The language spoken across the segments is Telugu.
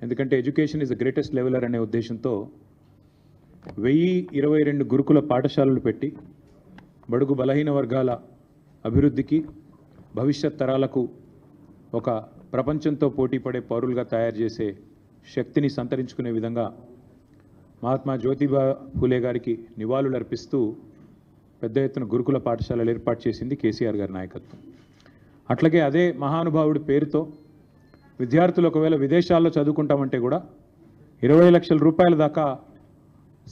ఎందుకంటే education is the greatest leveller అనే ఉద్దేశంతో 1022 గురుకుల పాఠశాలలు పెట్టి బడుగు బలహీన వర్గాల అభివృద్ధికి భవిష్యత్ తరాలకు ఒక ప్రపంచంతో పోటీ పడే పౌరులుగా తయారు చేసే శక్తిని సంతరించుకునే విధంగా మహాత్మా జ్యోతిబా ఫూలే గారికి నివాళులు అర్పిస్తూ పెద్ద ఎత్తున గురుకుల పాఠశాలలు ఏర్పాటు చేసింది కేసీఆర్ గారి నాయకత్వం. అట్లాగే అదే మహానుభావుడి పేరుతో విద్యార్థులు ఒకవేళ విదేశాల్లో చదువుకుంటామంటే కూడా 20 లక్షల రూపాయల దాకా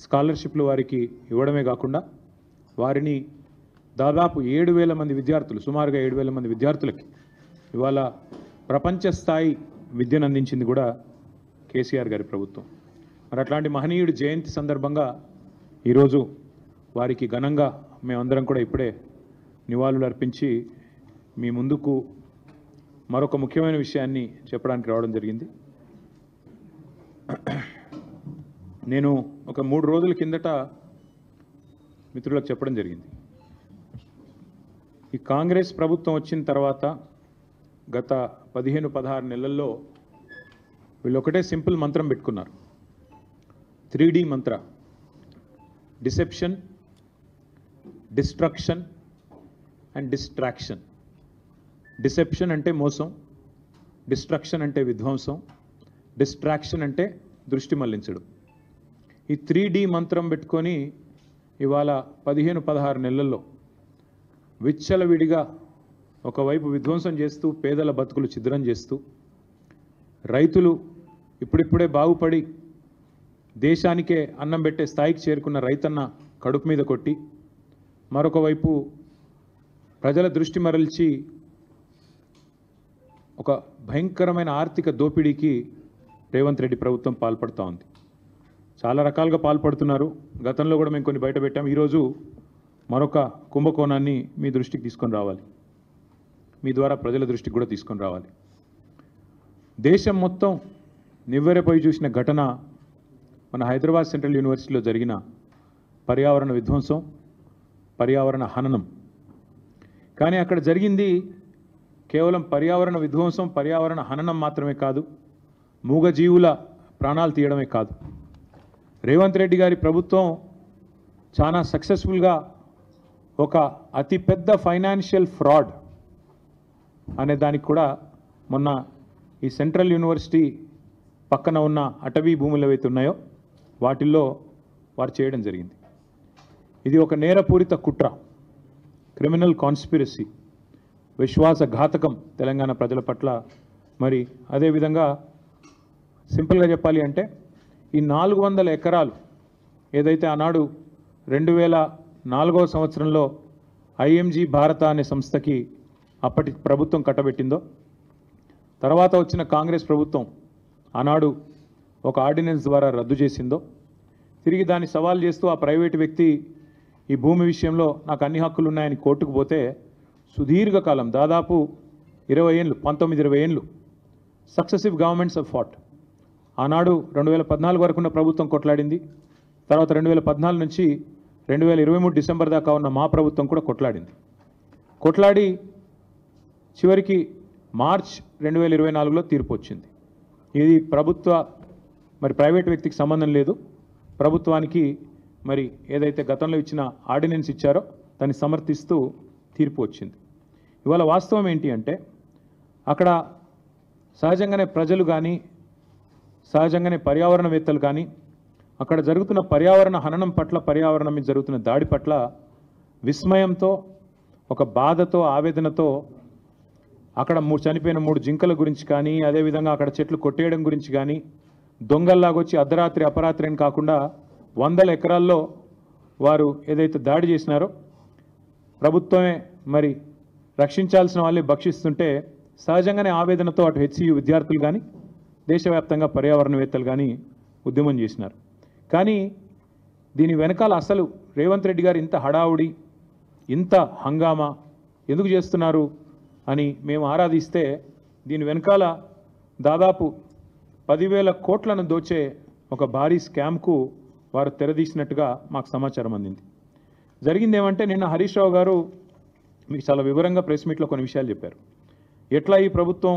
స్కాలర్షిప్లు వారికి ఇవ్వడమే కాకుండా వారిని దాదాపు 7,000 మంది విద్యార్థులు, సుమారుగా 7,000 మంది విద్యార్థులకి ఇవాళ ప్రపంచ స్థాయి విద్యను అందించింది కూడా కేసీఆర్ గారి ప్రభుత్వం. మరి అట్లాంటి మహనీయుడి జయంతి సందర్భంగా ఈరోజు వారికి ఘనంగా మేమందరం కూడా ఇప్పుడే నివాళులు అర్పించి మీ ముందుకు మరొక ముఖ్యమైన విషయాన్ని చెప్పడానికి రావడం జరిగింది. నేను ఒక 3 రోజుల కిందట మిత్రులకు చెప్పడం జరిగింది. ఈ కాంగ్రెస్ ప్రభుత్వం వచ్చిన తర్వాత గత 15-16 నెలల్లో వీళ్ళు ఒకటే సింపుల్ మంత్రం పెట్టుకున్నారు. 3D Mantra: deception, destruction and distraction. Deception అంటే మోసం, డిస్ట్రక్షన్ అంటే విధ్వంసం, డిస్ట్రాక్షన్ అంటే దృష్టి మళ్లించడం. ఈ 3D మంత్రం పెట్టుకొని ఇవాళ 15-16 నెలల్లో విచ్చలవిడిగా ఒకవైపు విధ్వంసం చేస్తూ, పేదల బతుకులు ఛిద్రం చేస్తూ, రైతులు ఇప్పుడిప్పుడే బాగుపడి దేశానికే అన్నం పెట్టే స్థాయికి చేరుకున్న రైతన్న కడుపు మీద కొట్టి, మరొక వైపు ప్రజల దృష్టి మరల్చి ఒక భయంకరమైన ఆర్థిక దోపిడీకి రేవంత్ రెడ్డి ప్రభుత్వం పాల్పడుతూ ఉంది. చాలా రకాలుగా పాల్పడుతున్నారు. గతంలో కూడా మేము కొన్ని బయట పెట్టాం. ఈరోజు మరొక కుంభకోణాన్ని మీ దృష్టికి తీసుకొని రావాలి, మీ ద్వారా ప్రజల దృష్టికి కూడా తీసుకొని రావాలి. దేశం మొత్తం నివ్వెరపోయి చూసిన ఘటన మన హైదరాబాద్ సెంట్రల్ యూనివర్సిటీలో జరిగిన పర్యావరణ విధ్వంసం, పర్యావరణ హననం. కానీ అక్కడ జరిగింది కేవలం పర్యావరణ విధ్వంసం, పర్యావరణ హననం మాత్రమే కాదు, మూగజీవుల ప్రాణాలు తీయడమే కాదు. రేవంత్ రెడ్డి గారి ప్రభుత్వం చాలా సక్సెస్ఫుల్గా ఒక అతిపెద్ద ఫైనాన్షియల్ ఫ్రాడ్ అనే దానికి కూడా మొన్న ఈ సెంట్రల్ యూనివర్సిటీ పక్కన ఉన్న అటవీ భూములు ఏవైతే ఉన్నాయో వాటిల్లో వారు చేయడం జరిగింది. ఇది ఒక నేరపూరిత కుట్ర, క్రిమినల్ కాన్స్పిరసీ, విశ్వాసఘాతకం తెలంగాణ ప్రజల పట్ల. మరి అదేవిధంగా సింపుల్గా చెప్పాలి అంటే ఈ 400 ఎకరాలు ఏదైతే ఆనాడు 2004వ సంవత్సరంలో IMG భారత అనే సంస్థకి అప్పటి ప్రభుత్వం కట్టబెట్టిందో, తర్వాత వచ్చిన కాంగ్రెస్ ప్రభుత్వం ఆనాడు ఒక ఆర్డినెన్స్ ద్వారా రద్దు చేసిందో, తిరిగి దాన్ని సవాల్ చేస్తూ ఆ ప్రైవేటు వ్యక్తి ఈ భూమి విషయంలో నాకు అన్ని హక్కులు ఉన్నాయని కోర్టుకు పోతే సుదీర్ఘకాలం, దాదాపు 20 ఏళ్ళు, 19-20 ఏళ్ళు సక్సెసివ్ గవర్నమెంట్స్ ఆఫ్ ఫాట్. ఆనాడు 2014 వరకున్న ప్రభుత్వం కొట్లాడింది. తర్వాత 2014 నుంచి 2023 డిసెంబర్ దాకా ఉన్న మా ప్రభుత్వం కూడా కొట్లాడి చివరికి మార్చ్ 2024లో తీర్పు వచ్చింది. ఇది ప్రభుత్వ మరి ప్రైవేట్ వ్యక్తికి సంబంధం లేదు, ప్రభుత్వానికి మరి ఏదైతే గతంలో ఇచ్చిన ఆర్డినెన్స్ ఇచ్చారో దాన్ని సమర్థిస్తూ తీర్పు వచ్చింది. ఇవాళ వాస్తవం ఏంటి అంటే అక్కడ సహజంగానే ప్రజలు కానీ, సహజంగానే పర్యావరణవేత్తలు కానీ అక్కడ జరుగుతున్న పర్యావరణ హననం పట్ల, పర్యావరణం మీద జరుగుతున్న దాడి పట్ల విస్మయంతో, ఒక బాధతో, ఆవేదనతో అక్కడ చనిపోయిన 3 జింకల గురించి కానీ, అదేవిధంగా అక్కడ చెట్లు కొట్టేయడం గురించి కానీ, దొంగల్లాగొచ్చి అర్ధరాత్రి అపరాత్రి అని కాకుండా 100 ఎకరాల్లో వారు ఏదైతే దాడి చేసినారో ప్రభుత్వమే మరి రక్షించాల్సిన వాళ్ళే భక్షిస్తుంటే సహజంగానే ఆవేదనతో అటు HCU విద్యార్థులు కానీ, దేశవ్యాప్తంగా పర్యావరణవేత్తలు కానీ ఉద్యమం చేసినారు. కానీ దీని వెనకాల అసలు రేవంత్ రెడ్డి గారు ఇంత హడావుడి, ఇంత హంగామా ఎందుకు చేస్తున్నారు అని మేము ఆరాధిస్తే దీని వెనకాల దాదాపు 10,000 కోట్లను దోచే ఒక భారీ స్కామ్కు వారు తెరదీసినట్టుగా మాకు సమాచారం అందింది. జరిగింది ఏమంటే నిన్న హరీష్ రావు గారు మీకు చాలా వివరంగా ప్రెస్ మీట్లో కొన్ని విషయాలు చెప్పారు. ఎట్లా ఈ ప్రభుత్వం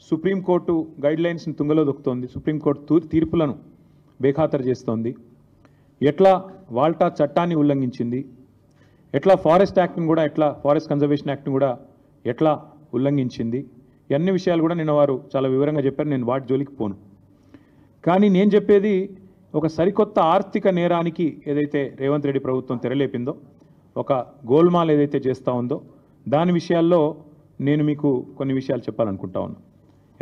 సుప్రీంకోర్టు గైడ్లైన్స్ని తుంగలో దొక్కుతోంది, సుప్రీంకోర్టు తీర్పులను బేఖాతరు చేస్తోంది, ఎట్లా వాల్టా చట్టాన్ని ఉల్లంఘించింది, ఎట్లా ఫారెస్ట్ యాక్ట్ని కూడా ఫారెస్ట్ కన్జర్వేషన్ యాక్ట్ని కూడా ఎట్లా ఉల్లంఘించింది, ఈ అన్ని విషయాలు కూడా నిన్న వారు చాలా వివరంగా చెప్పారు. నేను వాటి జోలికి పోను. కానీ నేను చెప్పేది ఒక సరికొత్త ఆర్థిక నేరానికి ఏదైతే రేవంత్ రెడ్డి ప్రభుత్వం తెరలేపిందో, ఒక గోల్మాల్ ఏదైతే చేస్తూ ఉందో దాని విషయాల్లో నేను మీకు కొన్ని విషయాలు చెప్పాలనుకుంటా ఉన్నాను.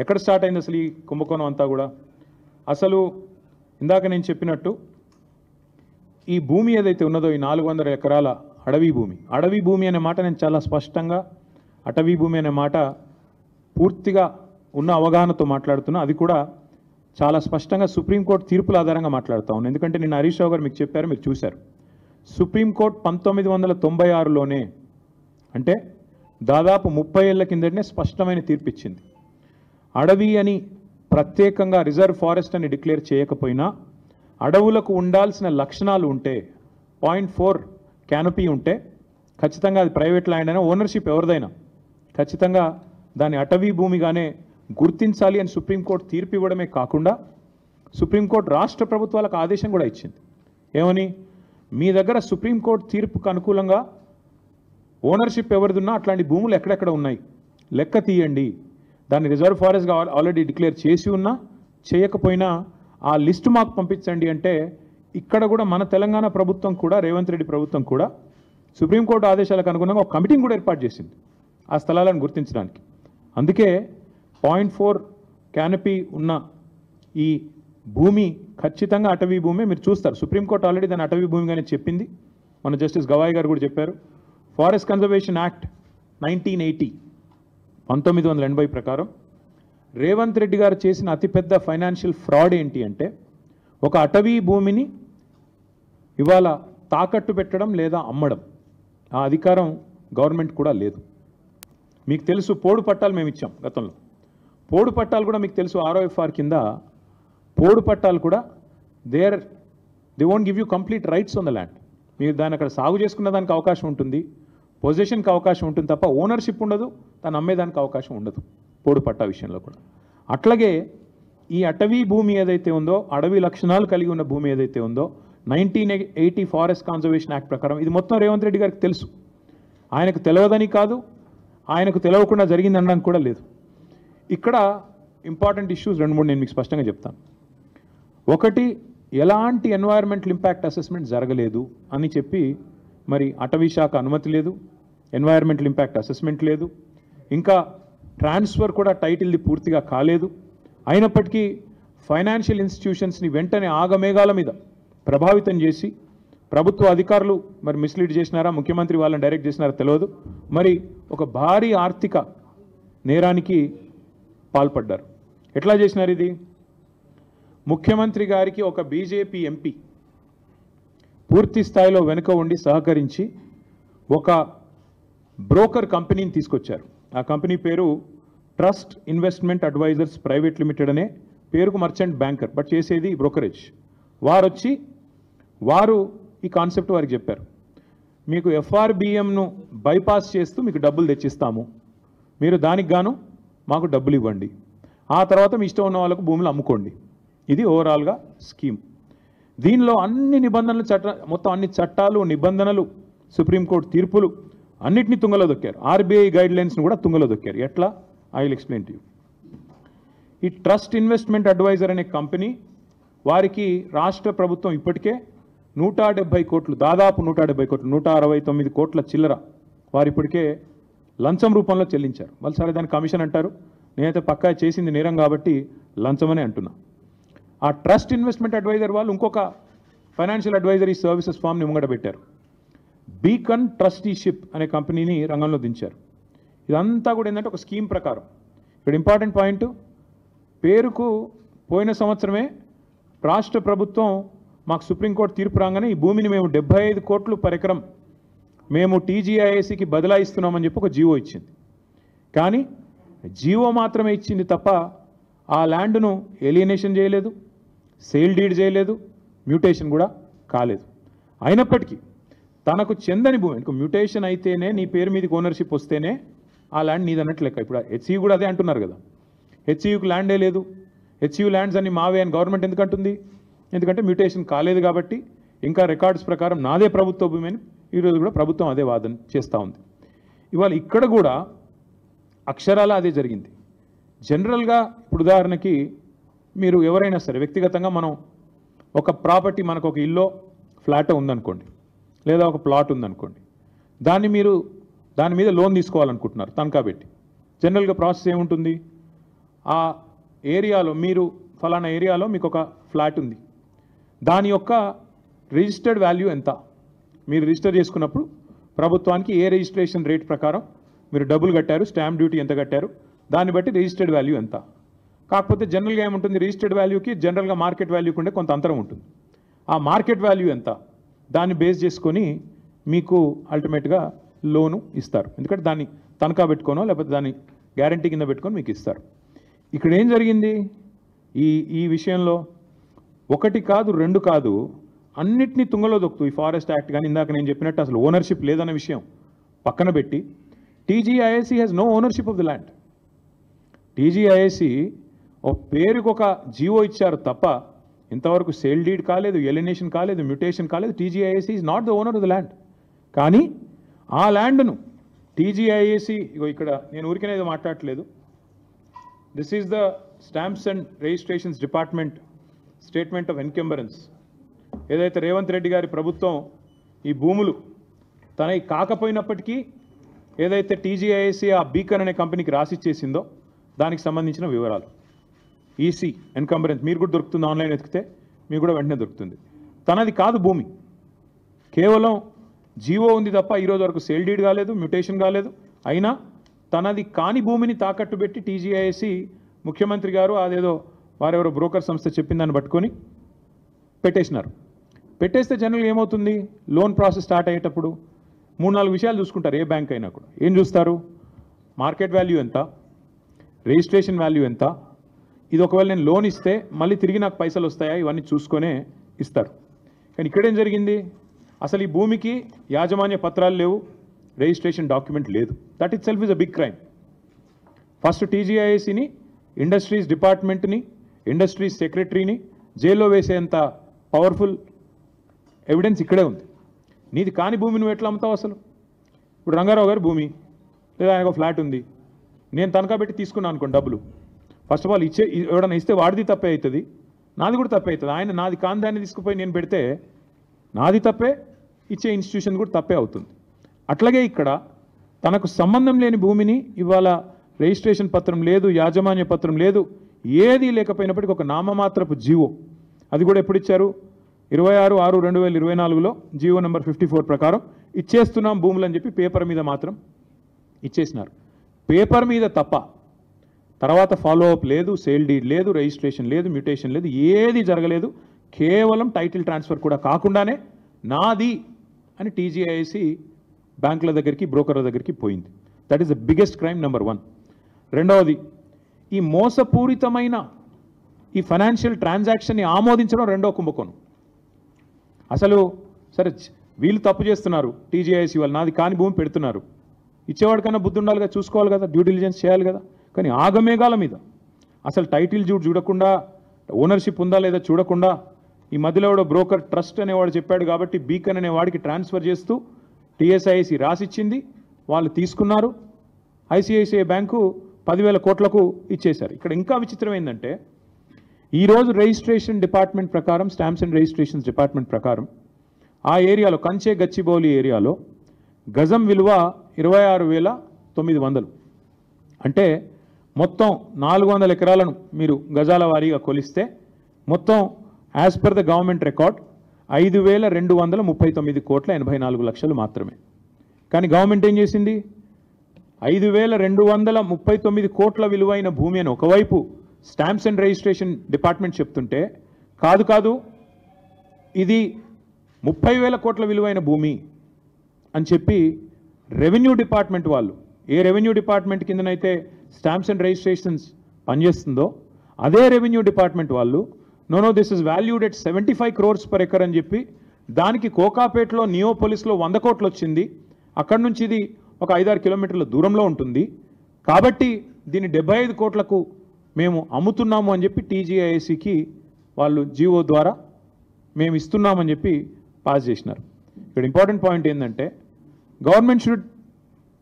ఎక్కడ స్టార్ట్ అయింది అసలు ఈ కుంభకోణం అంతా కూడా? అసలు ఇందాక నేను చెప్పినట్టు ఈ భూమి ఏదైతే ఉన్నదో, ఈ 400 ఎకరాల అడవి భూమి అనే మాట నేను చాలా స్పష్టంగా అటవీ భూమి అనే మాట పూర్తిగా ఉన్న అవగాహనతో మాట్లాడుతున్నా. అది కూడా చాలా స్పష్టంగా సుప్రీంకోర్టు తీర్పుల ఆధారంగా మాట్లాడుతూ ఉన్నాను. ఎందుకంటే నిన్న హరీష్ రావు గారు మీకు చెప్పారు, మీరు చూశారు. సుప్రీంకోర్టు 1996లోనే, అంటే దాదాపు 30 ఏళ్ల కిందటనే స్పష్టమైన తీర్పు ఇచ్చింది. అడవి అని ప్రత్యేకంగా రిజర్వ్ ఫారెస్ట్ అని డిక్లేర్ చేయకపోయినా అడవులకు ఉండాల్సిన లక్షణాలు ఉంటే, 0.4 క్యానపీ ఉంటే ఖచ్చితంగా అది ప్రైవేట్ ల్యాండ్ అయినా ఓనర్షిప్ ఎవరిదైనా ఖచ్చితంగా దాని అటవీ భూమిగానే గుర్తించాలి అని సుప్రీంకోర్టు తీర్పు ఇవ్వడమే కాకుండా సుప్రీంకోర్టు రాష్ట్ర ప్రభుత్వాలకు ఆదేశం కూడా ఇచ్చింది. ఏమని? మీ దగ్గర సుప్రీంకోర్టు తీర్పుకు అనుకూలంగా ఓనర్షిప్ ఎవరిదున్నా అట్లాంటి భూములు ఎక్కడెక్కడ ఉన్నాయి లెక్క తీయండి, దాన్ని రిజర్వ్ ఫారెస్ట్గా ఆల్రెడీ డిక్లేర్ చేసి ఉన్నా చేయకపోయినా ఆ లిస్టు మాకు పంపించండి అంటే, ఇక్కడ కూడా మన తెలంగాణ ప్రభుత్వం కూడా, రేవంత్ రెడ్డి ప్రభుత్వం కూడా సుప్రీంకోర్టు ఆదేశాలకు అనుగుణంగా ఒక కమిటీని కూడా ఏర్పాటు చేసింది ఆ స్థలాలను గుర్తించడానికి. అందుకే 0.4 క్యానపీ ఉన్న ఈ భూమి ఖచ్చితంగా అటవీ భూమి. మీరు చూస్తారు, సుప్రీంకోర్టు ఆల్రెడీ దాన్ని అటవీ భూమిగానే చెప్పింది. మన జస్టిస్ గవాయ్ గారు కూడా చెప్పారు. ఫారెస్ట్ కన్జర్వేషన్ యాక్ట్ 1980 ప్రకారం రేవంత్ రెడ్డి గారు చేసిన అతిపెద్ద ఫైనాన్షియల్ ఫ్రాడ్ ఏంటి అంటే, ఒక అటవీ భూమిని ఇవాళ తాకట్టు పెట్టడం లేదా అమ్మడం, ఆ అధికారం గవర్నమెంట్ కూడా లేదు. మీకు తెలుసు, పోడు పట్టాలు మేము ఇచ్చాం గతంలో. పోడు పట్టాలు కూడా మీకు తెలుసు, ROFR కింద పోడు పట్టాలు కూడా they won't give you complete rights on the land. మీరు దాన్ని అక్కడ సాగు చేసుకున్న దానికి అవకాశం ఉంటుంది, పొజిషన్కి అవకాశం ఉంటుంది తప్ప ఓనర్షిప్ ఉండదు, దాన్ని అమ్మేదానికి అవకాశం ఉండదు పోడు పట్టా విషయంలో కూడా. అట్లాగే ఈ అటవీ భూమి ఏదైతే ఉందో, అడవి లక్షణాలు కలిగి ఉన్న భూమి ఏదైతే ఉందో, 1980 ఫారెస్ట్ కన్జర్వేషన్ యాక్ట్ ప్రకారం ఇది మొత్తం రేవంత్ రెడ్డి గారికి తెలుసు. ఆయనకు తెలియదని కాదు, ఆయనకు తెలియకుండా జరిగింది అనడానికి కూడా లేదు. ఇక్కడ ఇంపార్టెంట్ ఇష్యూస్ 2-3 నేను మీకు స్పష్టంగా చెప్తాను. ఒకటి, ఎలాంటి ఎన్వైరన్మెంటల్ ఇంపాక్ట్ అసెస్మెంట్ జరగలేదు అని చెప్పి మరి అటవీ శాఖ అనుమతి లేదు, ఎన్వైరన్మెంటల్ ఇంపాక్ట్ అసెస్మెంట్ లేదు, ఇంకా ట్రాన్స్ఫర్ కూడా టైటిల్ది పూర్తిగా కాలేదు. అయినప్పటికీ ఫైనాన్షియల్ ఇన్స్టిట్యూషన్స్ని వెంటనే ఆగమేఘాల మీద ప్రభావితం చేసి ప్రభుత్వ అధికారులు మరి మిస్లీడ్ చేసినారా, ముఖ్యమంత్రి వాళ్ళని డైరెక్ట్ చేసినారా తెలియదు, మరి ఒక భారీ ఆర్థిక నేరానికి పాల్పడ్డారు. ఎట్లా చేసినారు ఇది? ముఖ్యమంత్రి గారికి ఒక బీజేపీ ఎంపీ పూర్తి స్థాయిలో వెనుక ఉండి సహకరించి ఒక బ్రోకర్ కంపెనీని తీసుకొచ్చారు. ఆ కంపెనీ పేరు Trust Investment Advisers Private Limited అనే పేరుకు మర్చెంట్ బ్యాంకర్, బట్ చేసేది బ్రోకరేజ్. వారు ఈ కాన్సెప్ట్ వారికి చెప్పారు, మీకు FRBMను బైపాస్ చేస్తూ మీకు డబ్బులు తెచ్చిస్తాము, మీరు దానికి గాను మాకు డబ్బులు ఇవ్వండి, ఆ తర్వాత మీ ఇష్టం ఉన్న వాళ్ళకు భూములు అమ్ముకోండి. ఇది ఓవరాల్గా స్కీమ్. దీనిలో అన్ని నిబంధనలు మొత్తం అన్ని చట్టాలు, నిబంధనలు, సుప్రీంకోర్టు తీర్పులు అన్నిటినీ తుంగలో దొక్కారు. RBI గైడ్లైన్స్ను కూడా తుంగలో దొక్కారు. ఎట్లా? I will explain to you. ఈ ట్రస్ట్ ఇన్వెస్ట్మెంట్ అడ్వైజర్ అనే కంపెనీ వారికి రాష్ట్ర ప్రభుత్వం ఇప్పటికే 170 కోట్లు, దాదాపు 170 కోట్లు, 169 కోట్ల చిల్లర వారు ఇప్పటికే లంచం రూపంలో చెల్లించారు. వాళ్ళు సరే దాని కమిషన్ అంటారు, నేనైతే పక్కా చేసింది నేరం కాబట్టి లంచమనే అంటున్నా. ఆ ట్రస్ట్ ఇన్వెస్ట్మెంట్ అడ్వైజర్ వాళ్ళు ఇంకొక ఫైనాన్షియల్ అడ్వైజరీ సర్వీసెస్ ఫామ్ని ముంగడ పెట్టారు. బీకన్ ట్రస్టీషిప్ అనే కంపెనీని రంగంలో దించారు. ఇదంతా కూడా ఏంటంటే ఒక స్కీమ్ ప్రకారం. ఇక్కడ ఇంపార్టెంట్ పాయింట్, పేరుకు పోయిన సంవత్సరమే రాష్ట్ర ప్రభుత్వం మాకు సుప్రీంకోర్టు తీర్పు రాగానే ఈ భూమిని మేము 75 కోట్లు పర్ ఎకరం మేము TGIACకి బదలాయిస్తున్నామని చెప్పి ఒక జీవో ఇచ్చింది. కానీ జీవో మాత్రమే ఇచ్చింది తప్ప ఆ ల్యాండ్ను ఏలియనేషన్ చేయలేదు, సేల్ డీడ్ చేయలేదు, మ్యూటేషన్ కూడా కాలేదు. అయినప్పటికీ తనకు చెందని భూమి, మ్యూటేషన్ అయితేనే నీ పేరు మీదకి ఓనర్షిప్ వస్తేనే ఆ ల్యాండ్ నీదన్నట్టు లెక్క. ఇప్పుడు HC కూడా అదే అంటున్నారు కదా, హెచ్సియుకి ల్యాండే లేదు, హెచ్సియు ల్యాండ్స్ అన్ని మావే అని గవర్నమెంట్ ఎందుకంటుంది? ఎందుకంటే మ్యూటేషన్ కాలేదు కాబట్టి, ఇంకా రికార్డ్స్ ప్రకారం నాదే ప్రభుత్వ భూమి అని ఈరోజు కూడా ప్రభుత్వం అదే వాదన చేస్తూ ఉంది. ఇవాళ ఇక్కడ కూడా అక్షరాల అదే జరిగింది. జనరల్గా ఇప్పుడు ఉదాహరణకి మీరు ఎవరైనా సరే వ్యక్తిగతంగా మనం ఒక ప్రాపర్టీ, మనకు ఒక ఇల్లో ఫ్లాట్ ఉందనుకోండి, లేదా ఒక ప్లాట్ ఉందనుకోండి, దాని మీద లోన్ తీసుకోవాలనుకుంటున్నారు తనఖా పెట్టి. జనరల్గా ప్రాసెస్ ఏముంటుంది? ఆ ఏరియాలో మీరు ఫలానా ఏరియాలో మీకు ఒక ఫ్లాట్ ఉంది, దాని యొక్క రిజిస్టర్డ్ వాల్యూ ఎంత, మీరు రిజిస్టర్ చేసుకున్నప్పుడు ప్రభుత్వానికి ఏ రిజిస్ట్రేషన్ రేట్ ప్రకారం మీరు డబ్బులు కట్టారు, స్టాంప్ డ్యూటీ ఎంత కట్టారు, దాన్ని బట్టి రిజిస్టర్డ్ వాల్యూ ఎంత. కాకపోతే జనరల్గా ఏముంటుంది, రిజిస్టర్డ్ వాల్యూకి జనరల్గా మార్కెట్ వాల్యూకి ఉండే కొంత అంతరం ఉంటుంది. ఆ మార్కెట్ వాల్యూ ఎంత, దాన్ని బేస్ చేసుకొని మీకు అల్టిమేట్గా లోను ఇస్తారు. ఎందుకంటే దాన్ని తనఖా పెట్టుకోనో లేకపోతే దాన్ని గ్యారంటీ కింద పెట్టుకొని మీకు ఇస్తారు. ఇక్కడ ఏం జరిగింది ఈ విషయంలో? ఒకటి కాదు, రెండు కాదు, అన్నిటినీ తుంగలో దొక్కుతూ ఈ ఫారెస్ట్ యాక్ట్ కానీ ఇందాక నేను చెప్పినట్టు అసలు ఓనర్షిప్ లేదన్న విషయం పక్కన పెట్టి TGIAC has no ownership of the land. TGIAC ఒక పేరుకు ఒక జీవో ఇచ్చారు తప్ప ఇంతవరకు సేల్ డీడ్ కాలేదు, ఎలినేషన్ కాలేదు, మ్యూటేషన్ కాలేదు. TGIAC is not the owner of the land. కానీ ఆ ల్యాండ్ను టీజీఐఏసీ, ఇక్కడ నేను ఊరికనేది మాట్లాడట్లేదు, this is the stamps and registrations department statement of encumbrance. ఏదైతే రేవంత్ రెడ్డి గారి ప్రభుత్వం ఈ భూములు తనకి కాకపోయినప్పటికీ ఏదైతే టీజీఐఏసీ ఆ బీకన్ అనే కంపెనీకి రాసిచ్చేసిందో దానికి సంబంధించిన వివరాలు, ఈసీ ఎన్కంబరెన్స్ మీరు కూడా దొరుకుతుంది, ఆన్లైన్ ఎతికితే మీకు కూడా వెంటనే దొరుకుతుంది. తనది కాదు భూమి, కేవలం జీవో ఉంది తప్ప ఈరోజు వరకు సేల్ డీడ్ కాలేదు, మ్యూటేషన్ కాలేదు. అయినా తనది కాని భూమిని తాకట్టు పెట్టి టీజీఐఏసీ ముఖ్యమంత్రి గారు అదేదో వారెవరో బ్రోకర్ సంస్థ చెప్పిందని పట్టుకొని పెట్టేసినారు. పెట్టేస్తే జనరల్గా ఏమవుతుంది, లోన్ ప్రాసెస్ స్టార్ట్ అయ్యేటప్పుడు 3-4 విషయాలు చూసుకుంటారు. ఏ బ్యాంక్ అయినా కూడా ఏం చూస్తారు? మార్కెట్ వాల్యూ ఎంత, రిజిస్ట్రేషన్ వాల్యూ ఎంత, ఇది ఒకవేళ నేను లోన్ ఇస్తే మళ్ళీ తిరిగి నాకు పైసలు వస్తాయా, ఇవన్నీ చూసుకొనే ఇస్తారు. కానీ ఇక్కడేం జరిగింది, అసలు ఈ భూమికి యాజమాన్య పత్రాలు లేవు, రిజిస్ట్రేషన్ డాక్యుమెంట్ లేదు. That itself is a big crime. First టీజీఐఏసీని, ఇండస్ట్రీస్ డిపార్ట్మెంట్ని, ఇండస్ట్రీస్ సెక్రటరీని జైల్లో వేసేంత పవర్ఫుల్ ఎవిడెన్స్ ఇక్కడే ఉంది. నీది కాని భూమి నువ్వు ఎట్లా అమ్ముతావు అసలు? ఇప్పుడు రంగారావు గారి భూమి లేదా ఆయనకు ఫ్లాట్ ఉంది, నేను తనఖా పెట్టి తీసుకున్నాను అనుకోండి డబ్బులు. ఫస్ట్ ఆఫ్ ఆల్ ఎవడన్నా ఇస్తే వాడిది తప్పే అవుతుంది, నాది కూడా తప్పే అవుతుంది. ఆయన నాది కాని దాన్ని తీసుకుపోయి నేను పెడితే నాది తప్పే, ఇచ్చే ఇన్స్టిట్యూషన్ కూడా తప్పే అవుతుంది. అట్లాగే ఇక్కడ తనకు సంబంధం లేని భూమిని ఇవాళ రిజిస్ట్రేషన్ పత్రం లేదు, యాజమాన్య పత్రం లేదు, ఏది లేకపోయినప్పటికీ ఒక నామమాత్రపు జీవో, అది కూడా ఎప్పుడు ఇచ్చారు? 26/6/2024లో జీవో నెంబర్ 54 ప్రకారం ఇచ్చేస్తున్నాం భూములు అని చెప్పి పేపర్ మీద మాత్రం ఇచ్చేసినారు. పేపర్ మీద తప్ప తర్వాత ఫాలో అప్ లేదు, సేల్ డీడ్ లేదు, రిజిస్ట్రేషన్ లేదు, మ్యూటేషన్ లేదు, ఏది జరగలేదు. కేవలం టైటిల్ ట్రాన్స్ఫర్ కూడా కాకుండానే నాది అని టీజీఐఏసీ బ్యాంకుల దగ్గరికి, బ్రోకర్ల దగ్గరికి పోయింది. That is the biggest crime number 1. రెండవది, ఈ మోసపూరితమైన ఈ ఫైనాన్షియల్ ట్రాన్సాక్షన్ని ఆమోదించడం రెండో కుంభకోణం. అసలు సరే వీళ్ళు తప్పు చేస్తున్నారు, టీజీఐఏసీ వాళ్ళు నాది కాని భూమి పెడుతున్నారు, ఇచ్చేవాడికన్నా బుద్ధి ఉండాలి కదా, చూసుకోవాలి కదా, డ్యూ డిలిజెన్స్ చేయాలి కదా. కానీ ఆగమేఘాల మీద అసలు టైటిల్ చూడకుండా, ఓనర్షిప్ ఉందా లేదా చూడకుండా, ఈ మధ్యలో కూడా బ్రోకర్ ట్రస్ట్ అనేవాడు చెప్పాడు కాబట్టి బీకన్ అనే వాడికి ట్రాన్స్ఫర్ చేస్తూ టీఎస్ఐసి రాసిచ్చింది, వాళ్ళు తీసుకున్నారు. ఐసిఐసిఐ బ్యాంకు 10,000 కోట్లకు ఇచ్చేశారు. ఇక్కడ ఇంకా విచిత్రం ఏంటంటే ఈరోజు రిజిస్ట్రేషన్ డిపార్ట్మెంట్ ప్రకారం, స్టాంప్స్ అండ్ రిజిస్ట్రేషన్స్ డిపార్ట్మెంట్ ప్రకారం ఆ ఏరియాలో కంచే గచ్చిబౌలి ఏరియాలో గజం విలువ 26,900. అంటే మొత్తం 400 ఎకరాలను మీరు గజాల వారీగా కొలిస్తే మొత్తం as per the government record 5,239,84,84 మాత్రమే. కానీ గవర్నమెంట్ ఏం చేసింది, 5,239 కోట్ల విలువైన భూమి అని ఒకవైపు స్టాంప్స్ అండ్ రిజిస్ట్రేషన్ డిపార్ట్మెంట్ చెప్తుంటే, కాదు ఇది 30,000 కోట్ల విలువైన భూమి అని చెప్పి రెవెన్యూ డిపార్ట్మెంట్ వాళ్ళు, ఏ రెవెన్యూ డిపార్ట్మెంట్ కిందనైతే స్టాంప్స్ అండ్ రిజిస్ట్రేషన్స్ పనిచేస్తుందో అదే రెవెన్యూ డిపార్ట్మెంట్ వాళ్ళు no this is valued at 75 crores per acre అని చెప్పి, దానికి కోకాపేటలో నియోపోలిస్లో 100 కోట్లు వచ్చింది, అక్కడి నుంచి ఇది ఒక 5-6 కిలోమీటర్ల దూరంలో ఉంటుంది కాబట్టి దీన్ని 75 కోట్లకు మేము అమ్ముతున్నాము అని చెప్పి టీజీఐఏసీకి వాళ్ళు జీవో ద్వారా మేము ఇస్తున్నామని చెప్పి పాస్ చేసినారు. ఇక్కడ ఇంపార్టెంట్ పాయింట్ ఏంటంటే government should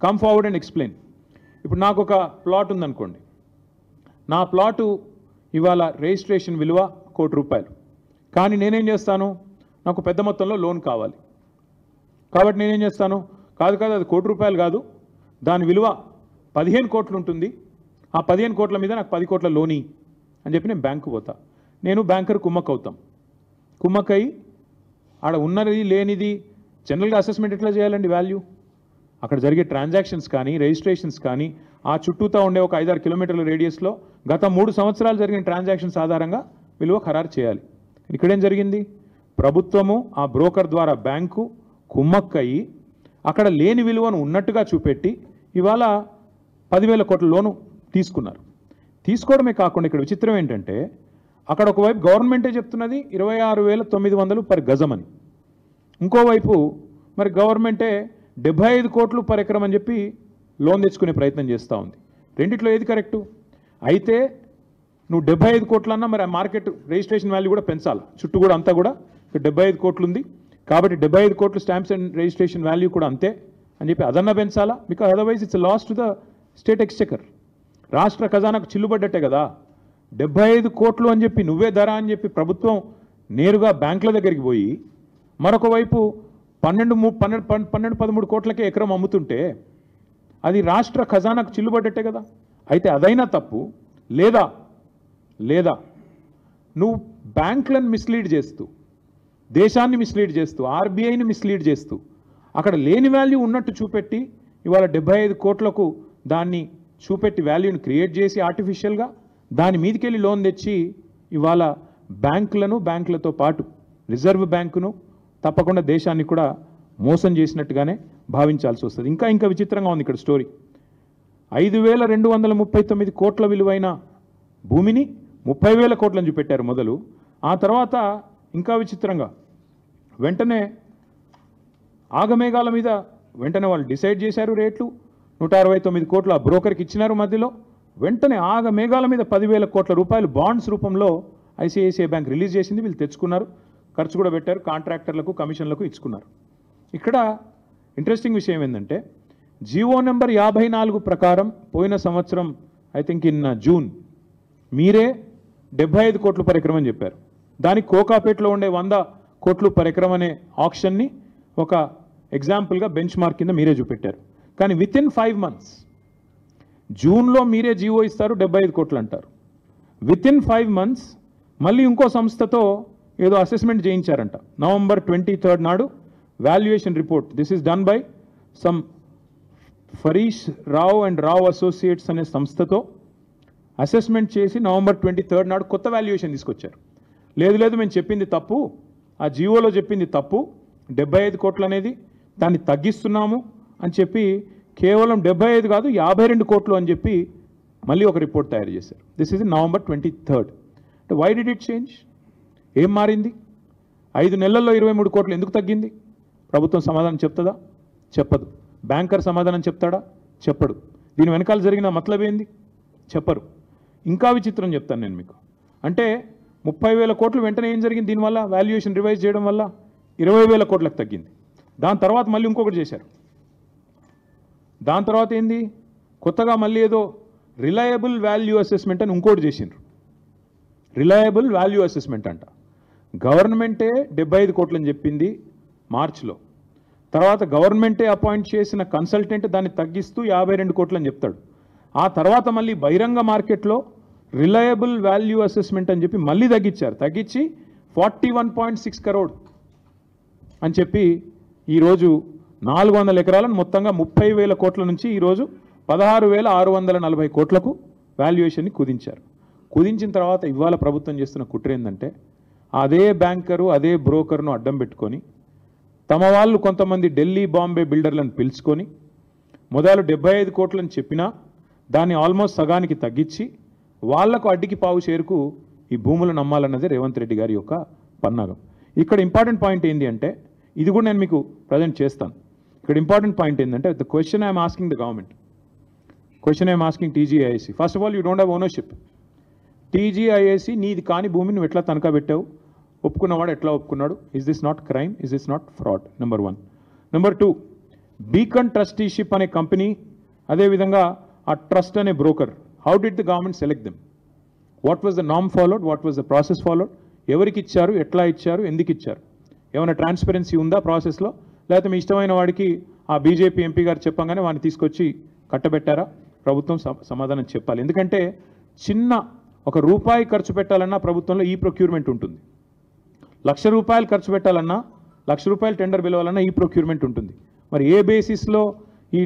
come forward and explain. ఇప్పుడు నాకు ఒక ప్లాట్ ఉందనుకోండి, నా ప్లాటు ఇవాళ రిజిస్ట్రేషన్ విలువ ₹1,00,00,000, కానీ నేనేం చేస్తాను, నాకు పెద్ద మొత్తంలో లోన్ కావాలి. కాబట్టి నేనేం చేస్తాను, కాదు అది ₹1,00,00,000 కాదు, దాని విలువ 15 కోట్లు ఉంటుంది, ఆ 15 కోట్ల మీద నాకు 10 కోట్ల లోని అని చెప్పి నేను బ్యాంకు పోతా. నేను బ్యాంకర్ కుమ్మక్ అవుతాం. కుమ్మక్కయి ఆడ ఉన్నది లేనిది జనరల్గా అసెస్మెంట్ ఎట్లా చేయాలండి? వాల్యూ అక్కడ జరిగే ట్రాన్సాక్షన్స్ కానీ రిజిస్ట్రేషన్స్ కానీ ఆ చుట్టూతా ఉండే ఒక 5-6 కిలోమీటర్ల రేడియస్లో గత 3 సంవత్సరాలు జరిగిన ట్రాన్సాక్షన్స్ ఆధారంగా విలువ ఖరారు చేయాలి. ఇక్కడేం జరిగింది, ప్రభుత్వము ఆ బ్రోకర్ ద్వారా బ్యాంకు కుమ్మక్కయి అక్కడ లేని విలువను ఉన్నట్టుగా చూపెట్టి ఇవాళ 10,000 కోట్ల లోను తీసుకున్నారు. తీసుకోవడమే కాకుండా ఇక్కడ విచిత్రం ఏంటంటే అక్కడ ఒకవైపు గవర్నమెంటే చెప్తున్నది 26,900 పర్ గజం అని, ఇంకోవైపు మరి గవర్నమెంటే 75 కోట్లు పర్ ఎకరం అని చెప్పి లోన్ తెచ్చుకునే ప్రయత్నం చేస్తూ ఉంది. రెండిట్లో ఏది కరెక్టు? అయితే నువ్వు 75 కోట్లన్నా మరి ఆ మార్కెట్ రిజిస్ట్రేషన్ వాల్యూ కూడా పెంచాలి, చుట్టూ కూడా అంతా కూడా 75 కోట్లు ఉంది కాబట్టి 75 కోట్లు స్టాంప్స్ అండ్ రిజిస్ట్రేషన్ వాల్యూ కూడా అంతే అని చెప్పి అదన్నా పెంచాలా, because otherwise it's loss to the state exchequer. రాష్ట్ర ఖజానాకు చిల్లుబడ్డట్టే కదా. 75 కోట్లు అని చెప్పి నువ్వే ధర అని చెప్పి ప్రభుత్వం నేరుగా బ్యాంకుల దగ్గరికి పోయి మరొక వైపు 12-13 కోట్లకే ఎకరం అమ్ముతుంటే అది రాష్ట్ర ఖజానాకు చిల్లుబడ్డట్టే కదా. అయితే అదైనా తప్పు లేదా నువ్వు బ్యాంకులను మిస్లీడ్ చేస్తూ, దేశాన్ని మిస్లీడ్ చేస్తూ, ఆర్బీఐని మిస్లీడ్ చేస్తూ అక్కడ లేని వాల్యూ ఉన్నట్టు చూపెట్టి ఇవాళ 75 కోట్లకు దాన్ని చూపెట్టి వాల్యూని క్రియేట్ చేసి ఆర్టిఫిషియల్గా దాని మీదకెళ్ళి లోన్ తెచ్చి ఇవాళ బ్యాంకులతో పాటు రిజర్వ్ బ్యాంకును తప్పకుండా దేశాన్ని కూడా మోసం చేసినట్టుగానే భావించాల్సి వస్తుంది. ఇంకా విచిత్రంగా ఉంది ఇక్కడ స్టోరీ. 5,239 కోట్ల విలువైన భూమిని 30,000 కోట్లని చూపెట్టారు మొదలు. ఆ తర్వాత ఇంకా విచిత్రంగా వెంటనే ఆగమేఘాల మీద వెంటనే వాళ్ళు డిసైడ్ చేశారు రేట్లు. 169 కోట్ల బ్రోకర్కి ఇచ్చినారు. మధ్యలో వెంటనే ఆగమేఘాల మీద 10,000 కోట్ల రూపాయలు బాండ్స్ రూపంలో ఐసిఐసిఐ బ్యాంక్ రిలీజ్ చేసింది. వీళ్ళు తెచ్చుకున్నారు, ఖర్చు కూడా పెట్టారు, కాంట్రాక్టర్లకు కమిషన్లకు ఇచ్చుకున్నారు. ఇక్కడ ఇంట్రెస్టింగ్ విషయం ఏంటంటే జీవో నెంబర్ 54 ప్రకారం పోయిన సంవత్సరం ఐ థింక్ ఇన్ జూన్ మీరే 75 కోట్లు పర్ ఎకరం అని చెప్పారు. దానికి కోకాపేట్లో ఉండే 100 కోట్లు పర్ ఎకరం అనే ఆప్షన్ని ఒక ఎగ్జాంపుల్గా బెంచ్ మార్క్ కింద మీరే చూపెట్టారు. కానీ విత్ ఇన్ 5 months జూన్లో మీరే జీవో ఇస్తారు, 75 కోట్లు అంటారు. విత్ ఇన్ 5 months మళ్ళీ ఇంకో సంస్థతో ఏదో అసెస్మెంట్ చేయించారంట. November 23 నాడు valuation report, this is done by some ఫరీష్ Rao and Rao associates అనే సంస్థతో అసెస్మెంట్ చేసి November 23 నాడు కొత్త వాల్యుయేషన్ తీసుకొచ్చారు. లేదు మేము చెప్పింది తప్పు, ఆ జీవోలో చెప్పింది తప్పు, 75 కోట్లు అనేది దాన్ని తగ్గిస్తున్నాము అని చెప్పి కేవలం 75 కాదు 52 కోట్లు అని చెప్పి మళ్ళీ ఒక రిపోర్ట్ తయారు చేశారు. This is November 23. Why did it change? ఏం మారింది? 5 నెలల్లో 23 కోట్లు ఎందుకు తగ్గింది? ప్రభుత్వం సమాధానం చెప్తుందా? చెప్పదు. బ్యాంకర్ సమాధానం చెప్తాడా? చెప్పడు. దీని వెనకాల జరిగిన మతలబ్ ఏంది? చెప్పరు. ఇంకా విచిత్రం చెప్తాను నేను మీకు. అంటే 30,000 కోట్లు వెంటనే ఏం జరిగింది? దీనివల్ల వాల్యుయేషన్ రివైజ్ చేయడం వల్ల 20,000 కోట్లకు తగ్గింది. దాని తర్వాత మళ్ళీ ఇంకొకటి చేశారు. దాని తర్వాత ఏంది? కొత్తగా మళ్ళీ ఏదో రిలయబుల్ వాల్యూ అసెస్మెంట్ అని ఇంకోటి చేసిండ్రు. రిలయబుల్ వాల్యూ అసెస్మెంట్ అంట. గవర్నమెంటే 75 కోట్లని చెప్పింది మార్చిలో. తర్వాత గవర్నమెంటే అపాయింట్ చేసిన కన్సల్టెంట్ దాన్ని తగ్గిస్తూ 52 కోట్లని చెప్తాడు. ఆ తర్వాత మళ్ళీ బహిరంగ మార్కెట్లో రిలయబుల్ వాల్యూ అసెస్మెంట్ అని చెప్పి మళ్ళీ తగ్గించి 41.6 crore అని చెప్పి ఈరోజు 400 ఎకరాలను మొత్తంగా 30,000 కోట్ల నుంచి ఈరోజు 16,640 కోట్లకు వాల్యుయేషన్ని కుదించారు. కుదించిన తర్వాత ఇవాళ ప్రభుత్వం చేస్తున్న కుట్ర ఏంటంటే అదే బ్యాంకరు అదే బ్రోకర్ను అడ్డం పెట్టుకొని తమ వాళ్ళు కొంతమంది ఢిల్లీ బాంబే బిల్డర్లను పిలుచుకొని మొదలు 75 కోట్లని చెప్పినా దాన్ని ఆల్మోస్ట్ సగానికి తగ్గించి వాళ్లకు అడ్డికి పావు షేరుకు ఈ భూములను అమ్మాలన్నదే రేవంత్ రెడ్డి గారి యొక్క పన్నాగం. ఇక్కడ ఇంపార్టెంట్ పాయింట్ ఏంటి అంటే ఇది కూడా నేను మీకు ప్రజెంట్ చేస్తాను. ఇక్కడ ఇంపార్టెంట్ పాయింట్ ఏంటంటే the question I'm asking the government, question I'm asking TGIAC. First of all you don't have ownership. టీజీఐఏసీ నీది కాని భూమిని నువ్వు ఎట్లా తనఖా పెట్టావు, ఒప్పుకున్నవాడు ఎట్లా ఒప్పుకున్నాడు, is this not crime, is this not fraud? Number 1. Number 2, Beacon Trusteeship అనే కంపెనీ, అదేవిధంగా ఆ ట్రస్ట్ అనే broker, how did the government select them? What was the నామ్ followed, what was the process followed? ఎవరికి ఇచ్చారు, ఎట్లా ఇచ్చారు, ఎందుకు ఇచ్చారు? ఏమైనా ట్రాన్స్పరెన్సీ ఉందా ప్రాసెస్లో? లేకపోతే మీ ఇష్టమైన వాడికి ఆ బీజేపీ ఎంపీ గారు చెప్పంగానే వాడిని తీసుకొచ్చి కట్టబెట్టారా? ప్రభుత్వం సమాధానం చెప్పాలి. ఎందుకంటే చిన్న ఒక రూపాయి ఖర్చు పెట్టాలన్నా ప్రభుత్వంలో ఈ ప్రొక్యూర్మెంట్ ఉంటుంది. ₹1,00,000 ఖర్చు పెట్టాలన్నా, ₹1,00,000 టెండర్ పిలవాలన్నా ఈ ప్రొక్యూర్మెంట్ ఉంటుంది. మరి ఏ బేసిస్లో ఈ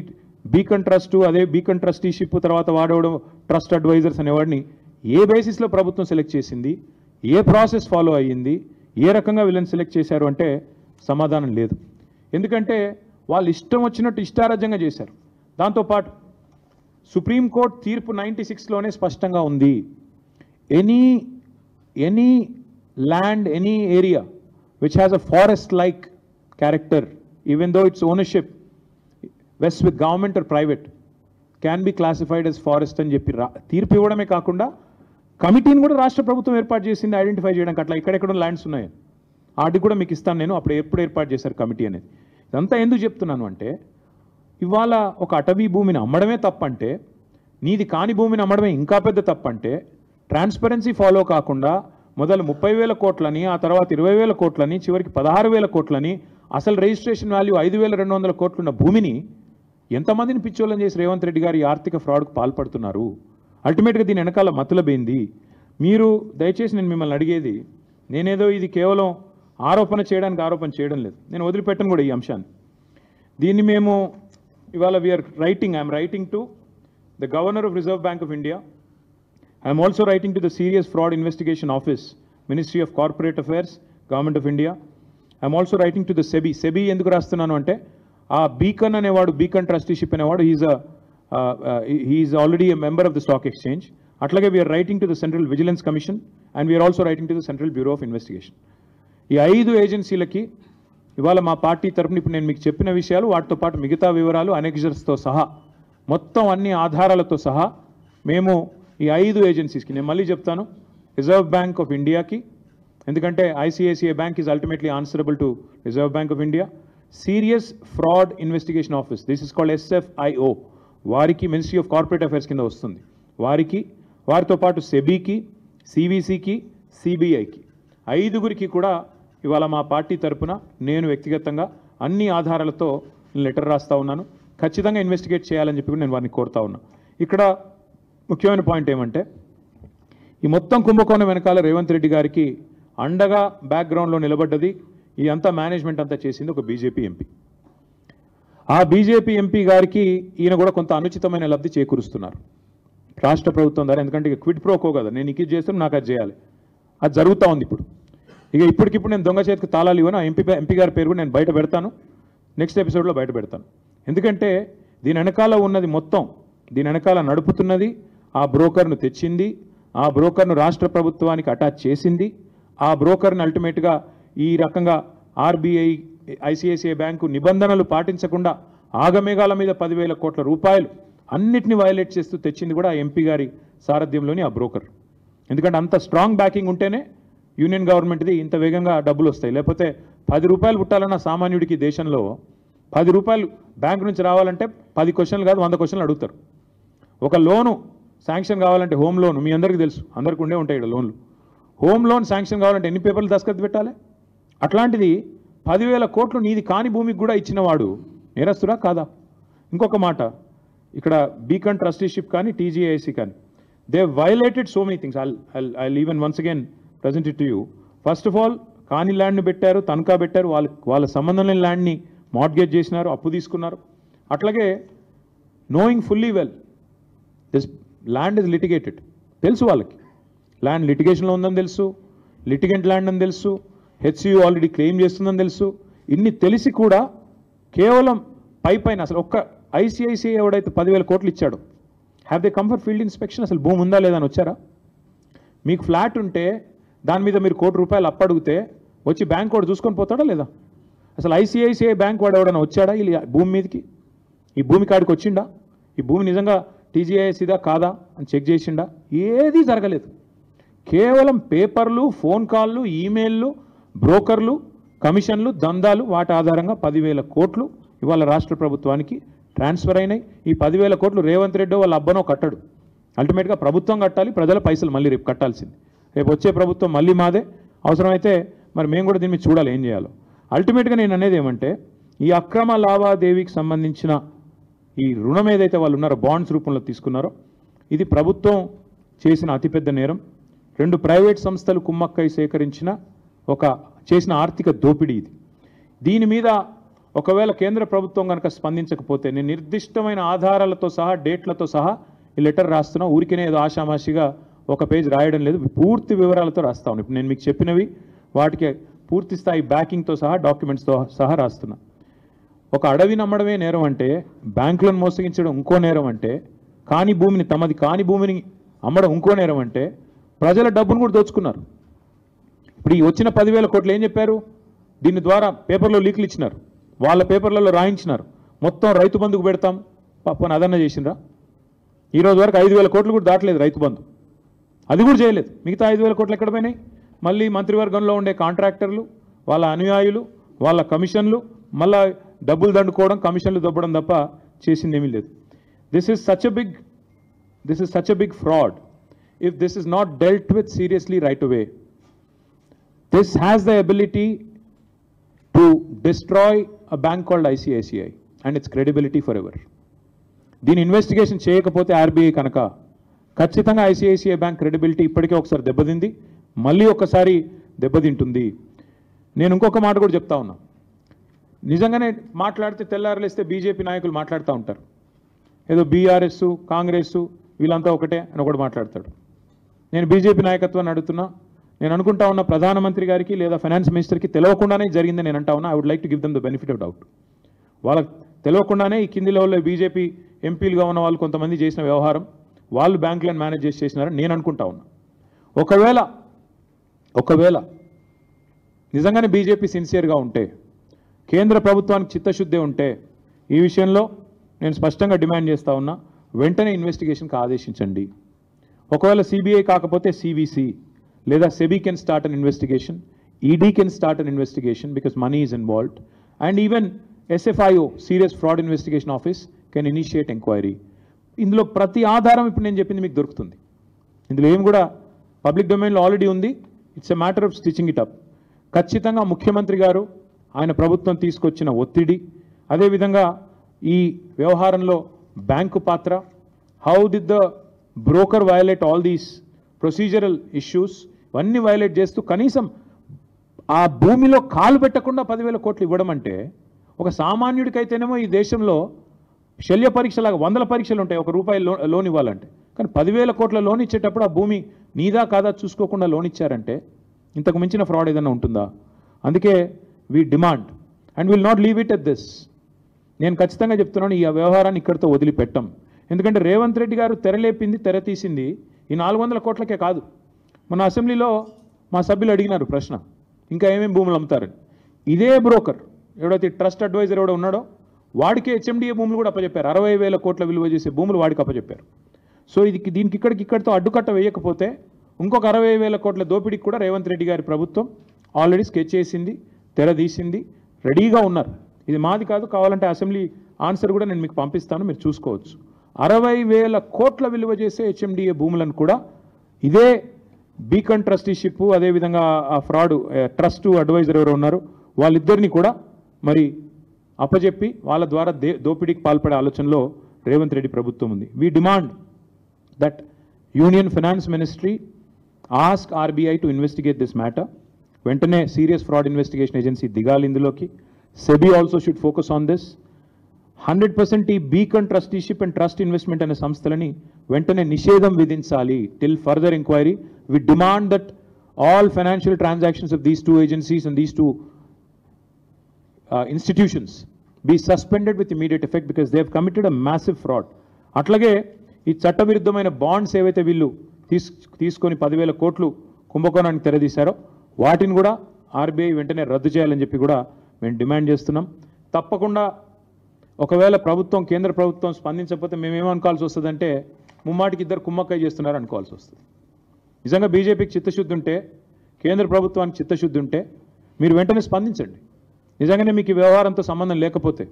బీకన్ ట్రస్ట్, అదే బీకన్ ట్రస్టీషిప్, తర్వాత వాడవడం ట్రస్ట్ అడ్వైజర్స్ అనేవాడిని ఏ బేసిస్లో ప్రభుత్వం సెలెక్ట్ చేసింది, ఏ ప్రాసెస్ ఫాలో అయ్యింది, ఏ రకంగా వీళ్ళని సెలెక్ట్ చేశారు అంటే సమాధానం లేదు. ఎందుకంటే వాళ్ళు ఇష్టం వచ్చినట్టు ఇష్టారాజ్యంగా చేశారు. దాంతోపాటు సుప్రీంకోర్టు తీర్పు 96లోనే స్పష్టంగా ఉంది, any land, any area which has a forest like character, even though its ownership vest with government or private, can be classified as forest అని చెప్పి తీర్పు ఇవ్వడమే కాకుండా కమిటీని కూడా రాష్ట్ర ప్రభుత్వం ఏర్పాటు చేసింది ఐడెంటిఫై చేయడానికి. అట్లా ఎక్కడెక్కడ ల్యాండ్స్ ఉన్నాయి వాటికి కూడా మీకు ఇస్తాను నేను, అప్పుడు ఎప్పుడు ఏర్పాటు చేశారు కమిటీ అనేది. ఇదంతా ఎందుకు చెప్తున్నాను అంటే, ఇవాళ ఒక అటవీ భూమిని అమ్మడమే తప్పంటే, నీది కాని భూమిని అమ్మడమే ఇంకా పెద్ద తప్పంటే, ట్రాన్స్పరెన్సీ ఫాలో కాకుండా మొదలు 30,000 కోట్లని, ఆ తర్వాత 20,000 కోట్లని, చివరికి 16,000 కోట్లని, అసలు రిజిస్ట్రేషన్ వాల్యూ 5,200 కోట్లున్న భూమిని ఎంతమందిని పిచ్చోళ్ళని చేసి రేవంత్ రెడ్డి గారు ఈ ఆర్థిక ఫ్రాడ్కు పాల్పడుతున్నారు? అల్టిమేట్గా దీని వెనకాల మతలబేంది? మీరు దయచేసి నేను మిమ్మల్ని అడిగేది, నేనేదో ఇది కేవలం ఆరోపణ చేయడం లేదు, నేను వదిలిపెట్టను కూడా ఈ అంశాన్ని. దీన్ని మేము ఇవాళ I'm writing to the governor of Reserve Bank of India, I'm also writing to the Serious fraud Investigation Office, Ministry of Corporate Affairs, Government of India. I'm also writing to the SEBI ఎందుకు రాస్తున్నాను అంటే, ఆ బీకన్ అనేవాడు, బీకన్ ట్రస్టీషిప్ అనేవాడు, he is already a member of the stock exchange. అట్లాగే we are writing to the Central Vigilance Commission and we are also writing to the Central Bureau of investigation. ఈ 5 ఏజెన్సీలకి ఇవాళ మా పార్టీ తరఫున ఇప్పుడు నేను మీకు చెప్పిన విషయాలు, వాటితో పాటు మిగతా వివరాలు, అనెక్జర్స్తో సహా, మొత్తం అన్ని ఆధారాలతో సహా మేము ఈ 5 ఏజెన్సీస్కి, నేను మళ్ళీ చెప్తాను, రిజర్వ్ బ్యాంక్ ఆఫ్ ఇండియాకి, ఎందుకంటే ICICI bank is ultimately answerable to reserve Bank of India, serious fraud Investigation office, this is called SFIO, వారికి మినిస్ట్రీ ఆఫ్ కార్పొరేట్ అఫైర్స్ కింద వస్తుంది, వారికి, వారితో పాటు సెబీకి, సివిసికి, సిబిఐకి, 5గురికి కూడా ఇవాళ మా పార్టీ తరఫున నేను వ్యక్తిగతంగా అన్ని ఆధారాలతో లెటర్ రాస్తా ఉన్నాను. ఖచ్చితంగా ఇన్వెస్టిగేట్ చేయాలని చెప్పి కూడా నేను వారిని కోరుతా ఉన్నా. ఇక్కడ ముఖ్యమైన పాయింట్ ఏమంటే, ఈ మొత్తం కుంభకోణం వెనకాల రేవంత్ రెడ్డి గారికి అండగా బ్యాక్గ్రౌండ్లో నిలబడ్డది, ఈ అంతా మేనేజ్మెంట్ అంతా చేసింది ఒక బీజేపీ ఎంపీ. ఆ బీజేపీ ఎంపీ గారికి ఈయన కూడా కొంత అనుచితమైన లబ్ధి చేకూరుస్తున్నారు రాష్ట్ర ప్రభుత్వం ద్వారా. ఎందుకంటే ఇక క్విడ్ ప్రోకో కదా, నేను ఇది చేస్తాను, నాకు అది చేయాలి, అది జరుగుతూ ఉంది ఇప్పుడు. ఇప్పటికిప్పుడు నేను దొంగ చేతికి తాళాలు ఇవ్వను, ఆ ఎంపీ గారి పేరు కూడా నేను బయట పెడతాను, నెక్స్ట్ ఎపిసోడ్లో బయట పెడతాను. ఎందుకంటే దీని వెనకాల ఉన్నది మొత్తం, దీని వెనకాల నడుపుతున్నది ఆ బ్రోకర్ను తెచ్చింది, ఆ బ్రోకర్ను రాష్ట్ర ప్రభుత్వానికి అటాచ్ చేసింది, ఆ బ్రోకర్ని అల్టిమేట్గా ఈ రకంగా ఆర్బీఐ, ఐసిఐసిఐ బ్యాంకు నిబంధనలు పాటించకుండా ఆగమేఘాల మీద 10,000 కోట్ల రూపాయలు అన్నిటిని వయలేట్ చేస్తూ తెచ్చింది కూడా ఆ ఎంపీ గారి సారథ్యంలోని ఆ బ్రోకర్. ఎందుకంటే అంత స్ట్రాంగ్ బ్యాకింగ్ ఉంటేనే యూనియన్ గవర్నమెంట్ది ఇంత వేగంగా డబ్బులు వస్తాయి. లేకపోతే ₹10 పుట్టాలన్న సామాన్యుడికి దేశంలో ₹10 బ్యాంకు నుంచి రావాలంటే 10 క్వశ్చన్లు కాదు 100 క్వశ్చన్లు అడుగుతారు. ఒక లోను శాంక్షన్ కావాలంటే, హోమ్ లోన్ మీ అందరికీ తెలుసు, అందరికీ ఉండే ఉంటాయి ఇక్కడ లోన్లు, హోమ్ లోన్ శాంక్షన్ కావాలంటే ఎన్ని పేపర్లు దస్ఖత్ పెట్టాలి? అట్లాంటిది 10,000 కోట్లు నీది కాని భూమికి కూడా ఇచ్చినవాడు నేరస్తురా కాదా? ఇంకొక మాట, ఇక్కడ బీకన్ ట్రస్టీషిప్ కానీ టీజీఐసి కానీ, they violated so many things. I'll even once again present it to you. First of all కాని ల్యాండ్ని పెట్టారు, తనఖా పెట్టారు, వాళ్ళ సంబంధం లేని ల్యాండ్ని మార్ట్గేజ్ చేసినారు, అప్పు తీసుకున్నారు. అట్లాగే knowing fully well this land is litigated, తెలుసు వాళ్ళకి ల్యాండ్ లిటిగేషన్లో ఉందని తెలుసు, లిటిగెంట్ ల్యాండ్ అని తెలుసు, హెచ్సియు ఆల్రెడీ క్లెయిమ్ చేస్తుందని తెలుసు. ఇన్ని తెలిసి కూడా కేవలం పైన అసలు ఒక్క ఐసిఐసిఐ ఎవడైతే 10,000 కోట్లు ఇచ్చాడో, have they come for field inspection, అసలు భూమి ఉందా లేదా అని వచ్చారా? మీకు ఫ్లాట్ ఉంటే దాని మీద మీరు ₹1,00,00,000 అప్పు అడిగితే వచ్చి బ్యాంక్ వాడు చూసుకొని పోతాడా లేదా? అసలు ఐసిఐసిఐ బ్యాంక్ వాడు ఎవడన్నా వచ్చాడా ఈ భూమి మీదకి? ఈ భూమి కాడికి వచ్చిండా? ఈ భూమి నిజంగా టీజీఐసిదా కాదా అని చెక్ చేసిండా? ఏదీ జరగలేదు. కేవలం పేపర్లు, ఫోన్ కాల్లు, ఈమెయిల్లు, బ్రోకర్లు, కమిషన్లు, దందాలు, వాటి ఆధారంగా 10,000 కోట్లు ఇవాళ రాష్ట్ర ప్రభుత్వానికి ట్రాన్స్ఫర్ అయినాయి. ఈ 10,000 కోట్లు రేవంత్ రెడ్డి వాళ్ళ అబ్బనో కట్టడు. అల్టిమేట్గా ప్రభుత్వం కట్టాలి, ప్రజల పైసలు మళ్ళీ రేపు కట్టాల్సింది. రేపు వచ్చే ప్రభుత్వం మళ్ళీ మాదే. అవసరమైతే మరి మేము కూడా దీన్ని మీద చూడాలి ఏం చేయాలో. అల్టిమేట్గా నేను అనేది ఏమంటే, ఈ అక్రమ లావాదేవీకి సంబంధించిన ఈ రుణం ఏదైతే వాళ్ళు ఉన్నారో బాండ్స్ రూపంలో తీసుకున్నారో, ఇది ప్రభుత్వం చేసిన అతిపెద్ద నేరం. 2 ప్రైవేట్ సంస్థలు కుమ్మక్కై సేకరించిన చేసిన ఆర్థిక దోపిడీ ఇది. దీని మీద ఒకవేళ కేంద్ర ప్రభుత్వం కనుక స్పందించకపోతే నేను నిర్దిష్టమైన ఆధారాలతో సహా, డేట్లతో సహా ఈ లెటర్ రాస్తున్నా. ఊరికినే ఏదో ఆషామాషిగా ఒక పేజ్ రాయడం లేదు, పూర్తి వివరాలతో రాస్తా ఉన్నాను. ఇప్పుడు నేను మీకు చెప్పినవి వాటికి పూర్తి స్థాయి బ్యాకింగ్తో సహా, డాక్యుమెంట్స్తో సహా రాస్తున్నా. ఒక అడవి నమ్మడమే నేరం అంటే, బ్యాంకులను మోసగించడం ఇంకో నేరం అంటే, తమది కాని భూమిని అమ్మడం ఇంకో నేరం అంటే, ప్రజల డబ్బును కూడా దోచుకున్నారు. ఇప్పుడు ఈ వచ్చిన 10,000 కోట్లు ఏం చెప్పారు? దీని ద్వారా పేపర్లో లీకులు ఇచ్చినారు, వాళ్ళ పేపర్లలో రాయించినారు, మొత్తం రైతు బంధుకు పెడతాం. పాపని అదన్న చేసిండ్రా? ఈరోజు వరకు 5,000 కోట్లు కూడా దాటలేదు రైతు బంధు, అది కూడా చేయలేదు. మిగతా 5,000 కోట్లు ఎక్కడ పోయినాయి? మళ్ళీ మంత్రివర్గంలో ఉండే కాంట్రాక్టర్లు, వాళ్ళ అనుయాయులు, వాళ్ళ కమిషన్లు, మళ్ళా డబ్బులు దండుకోవడం, కమిషన్లు దొబ్బడం తప్ప చేసింది ఏమీ లేదు. This is such a big fraud. If this is not dealt with seriously right away, this has the ability to destroy a bank called ICICI and its credibility forever. దీని ఇన్వెస్టిగేషన్ చేయకపోతే ఆర్బీఐ కనుక ఖచ్చితంగా ఐసిఐసిఐ బ్యాంక్ క్రెడిబిలిటీ ఇప్పటికే ఒకసారి దెబ్బతింది, మళ్ళీ ఒకసారి దెబ్బతింటుంది. నేను ఇంకొక మాట కూడా చెప్తా ఉన్నా. నిజంగానే మాట్లాడితే తెల్లారలేస్తే బీజేపీ నాయకులు మాట్లాడుతూ ఉంటారు, ఏదో బీఆర్ఎస్, కాంగ్రెస్ వీళ్ళంతా ఒకటే అని ఒకటి మాట్లాడతాడు. నేను బీజేపీ నాయకత్వాన్ని అడుగుతున్నా. నేను అనుకుంటా ఉన్న ప్రధానమంత్రి గారికి లేదా ఫైనాన్స్ మినిస్టర్కి తెలియకుండానే జరిగిందని నేను అంటా ఉన్నా. I would like to give them the benefit of doubt. వాళ్ళకి తెలియకుండానే ఈ కింది లెవెల్లో బీజేపీ ఎంపీలుగా ఉన్న వాళ్ళు కొంతమంది చేసిన వ్యవహారం, వాళ్ళు బ్యాంకులను మేనేజ్ చేసినారని నేను అనుకుంటా ఉన్నా. ఒకవేళ నిజంగానే బీజేపీ సిన్సియర్గా ఉంటే, కేంద్ర ప్రభుత్వానికి చిత్తశుద్ధి ఉంటే, ఈ విషయంలో నేను స్పష్టంగా డిమాండ్ చేస్తూ ఉన్నా, వెంటనే ఇన్వెస్టిగేషన్కి ఆదేశించండి. ఒకవేళ సిబిఐ కాకపోతే సివిసి లేదా SEBI can start an investigation, ED can start an investigation because money is involved, and even SFIO, Serious Fraud Investigation Office, can initiate inquiry. ఇందులో ప్రతి ఆధారం ఇప్పుడు నేను చెప్పింది మీకు దొరుకుతుంది. ఇందులో ఏం కూడా పబ్లిక్ డొమైన్లో ఆల్రెడీ ఉంది. It's a matter of stitching it up. ఖచ్చితంగా ముఖ్యమంత్రి గారు, ఆయన ప్రభుత్వం తీసుకొచ్చిన ఒత్తిడి, అదేవిధంగా ఈ వ్యవహారంలో బ్యాంకు పాత్ర, how did the broker violate all these procedural issues, ఇవన్నీ వైలేట్ చేస్తూ కనీసం ఆ భూమిలో కాలు పెట్టకుండా 10,000 కోట్లు ఇవ్వడం అంటే, ఒక సామాన్యుడికైతేనేమో ఈ దేశంలో శల్య పరీక్షలాగా 100 పరీక్షలు ఉంటాయి ఒక రూపాయి లోన్ ఇవ్వాలంటే. కానీ 10,000 కోట్ల లోన్ ఇచ్చేటప్పుడు ఆ భూమి నీదా కాదా చూసుకోకుండా లోన్ ఇచ్చారంటే ఇంతకు మించిన ఫ్రాడ్ ఏదైనా ఉంటుందా? అందుకే we demand and will not leave it at this. నేను ఖచ్చితంగా చెప్తున్నాను, ఈ వ్యవహారాన్ని ఇక్కడితో వదిలిపెట్టం. ఎందుకంటే రేవంత్ రెడ్డి గారు తెర తీసింది ఈ 400 కోట్లకే కాదు. మన అసెంబ్లీలో మా సభ్యులు అడిగినారు ప్రశ్న, ఇంకా ఏమేమి భూములు అమ్ముతారని. ఇదే బ్రోకర్ ఎవడైతే ట్రస్ట్ అడ్వైజర్ ఎవడో ఉన్నాడో వాడికి HMDA భూములు కూడా అప్పచెప్పారు. 60,000 కోట్ల విలువ చేసే భూములు వాడికి అప్పచెప్పారు. సో దీనికి ఇక్కడితో అడ్డుకట్ట వేయకపోతే ఇంకొక 60,000 కోట్ల దోపిడీకి కూడా రేవంత్ రెడ్డి గారి ప్రభుత్వం ఆల్రెడీ స్కెచ్ చేసింది, తెరదీసింది, రెడీగా ఉన్నారు. ఇది మాది కాదు, కావాలంటే అసెంబ్లీ ఆన్సర్ కూడా నేను మీకు పంపిస్తాను, మీరు చూసుకోవచ్చు. 60,000 కోట్ల విలువ చేసే HMDA భూములను కూడా ఇదే బీకన్ ట్రస్టీషిప్, అదేవిధంగా ఆ ఫ్రాడ్ ట్రస్ట్ అడ్వైజర్ ఎవరు ఉన్నారు వాళ్ళిద్దరిని కూడా మరి అప్పచెప్పి వాళ్ళ ద్వారా దోపిడీకి పాల్పడే ఆలోచనలో రేవంత్ రెడ్డి ప్రభుత్వం ఉంది. We demand that union finance ministry ask RBI to investigate this matter. వెంటనే సీరియస్ ఫ్రాడ్ ఇన్వెస్టిగేషన్ ఏజెన్సీ దిగాలి ఇందులోకి. SEBI also should focus on this. 100% ఈ Beacon Trusteeship and Trust Investment అనే సంస్థలని వెంటనే నిషేధం విధించాలి till further enquiry. We demand that all financial transactions of these 2 agencies and these 2 institutions be suspended with immediate effect because they have committed a massive fraud. అట్లాగే ఈ చట్టవిరుద్ధమైన బాండ్స్ ఏవైతే వీళ్ళు తీసుకొని 10,000 కోట్లు కుంభకోణానికి తెరదీశారో వాటిని కూడా RBI వెంటనే రద్దు చేయాలని చెప్పి కూడా మేము డిమాండ్ చేస్తున్నాం. తప్పకుండా ఒకవేళ కేంద్ర ప్రభుత్వం స్పందించకపోతే మేమేమనుకోవాల్సి వస్తుందంటే ముమ్మాటికి ఇద్దరు కుమ్మక్కై చేస్తున్నారు అనుకోవాల్సి వస్తుంది. నిజంగా బీజేపీకి చిత్తశుద్ధి ఉంటే, కేంద్ర ప్రభుత్వానికి చిత్తశుద్ధి ఉంటే మీరు వెంటనే స్పందించండి. నిజంగానే మీకు ఈ వ్యవహారంతో సంబంధం లేకపోతే,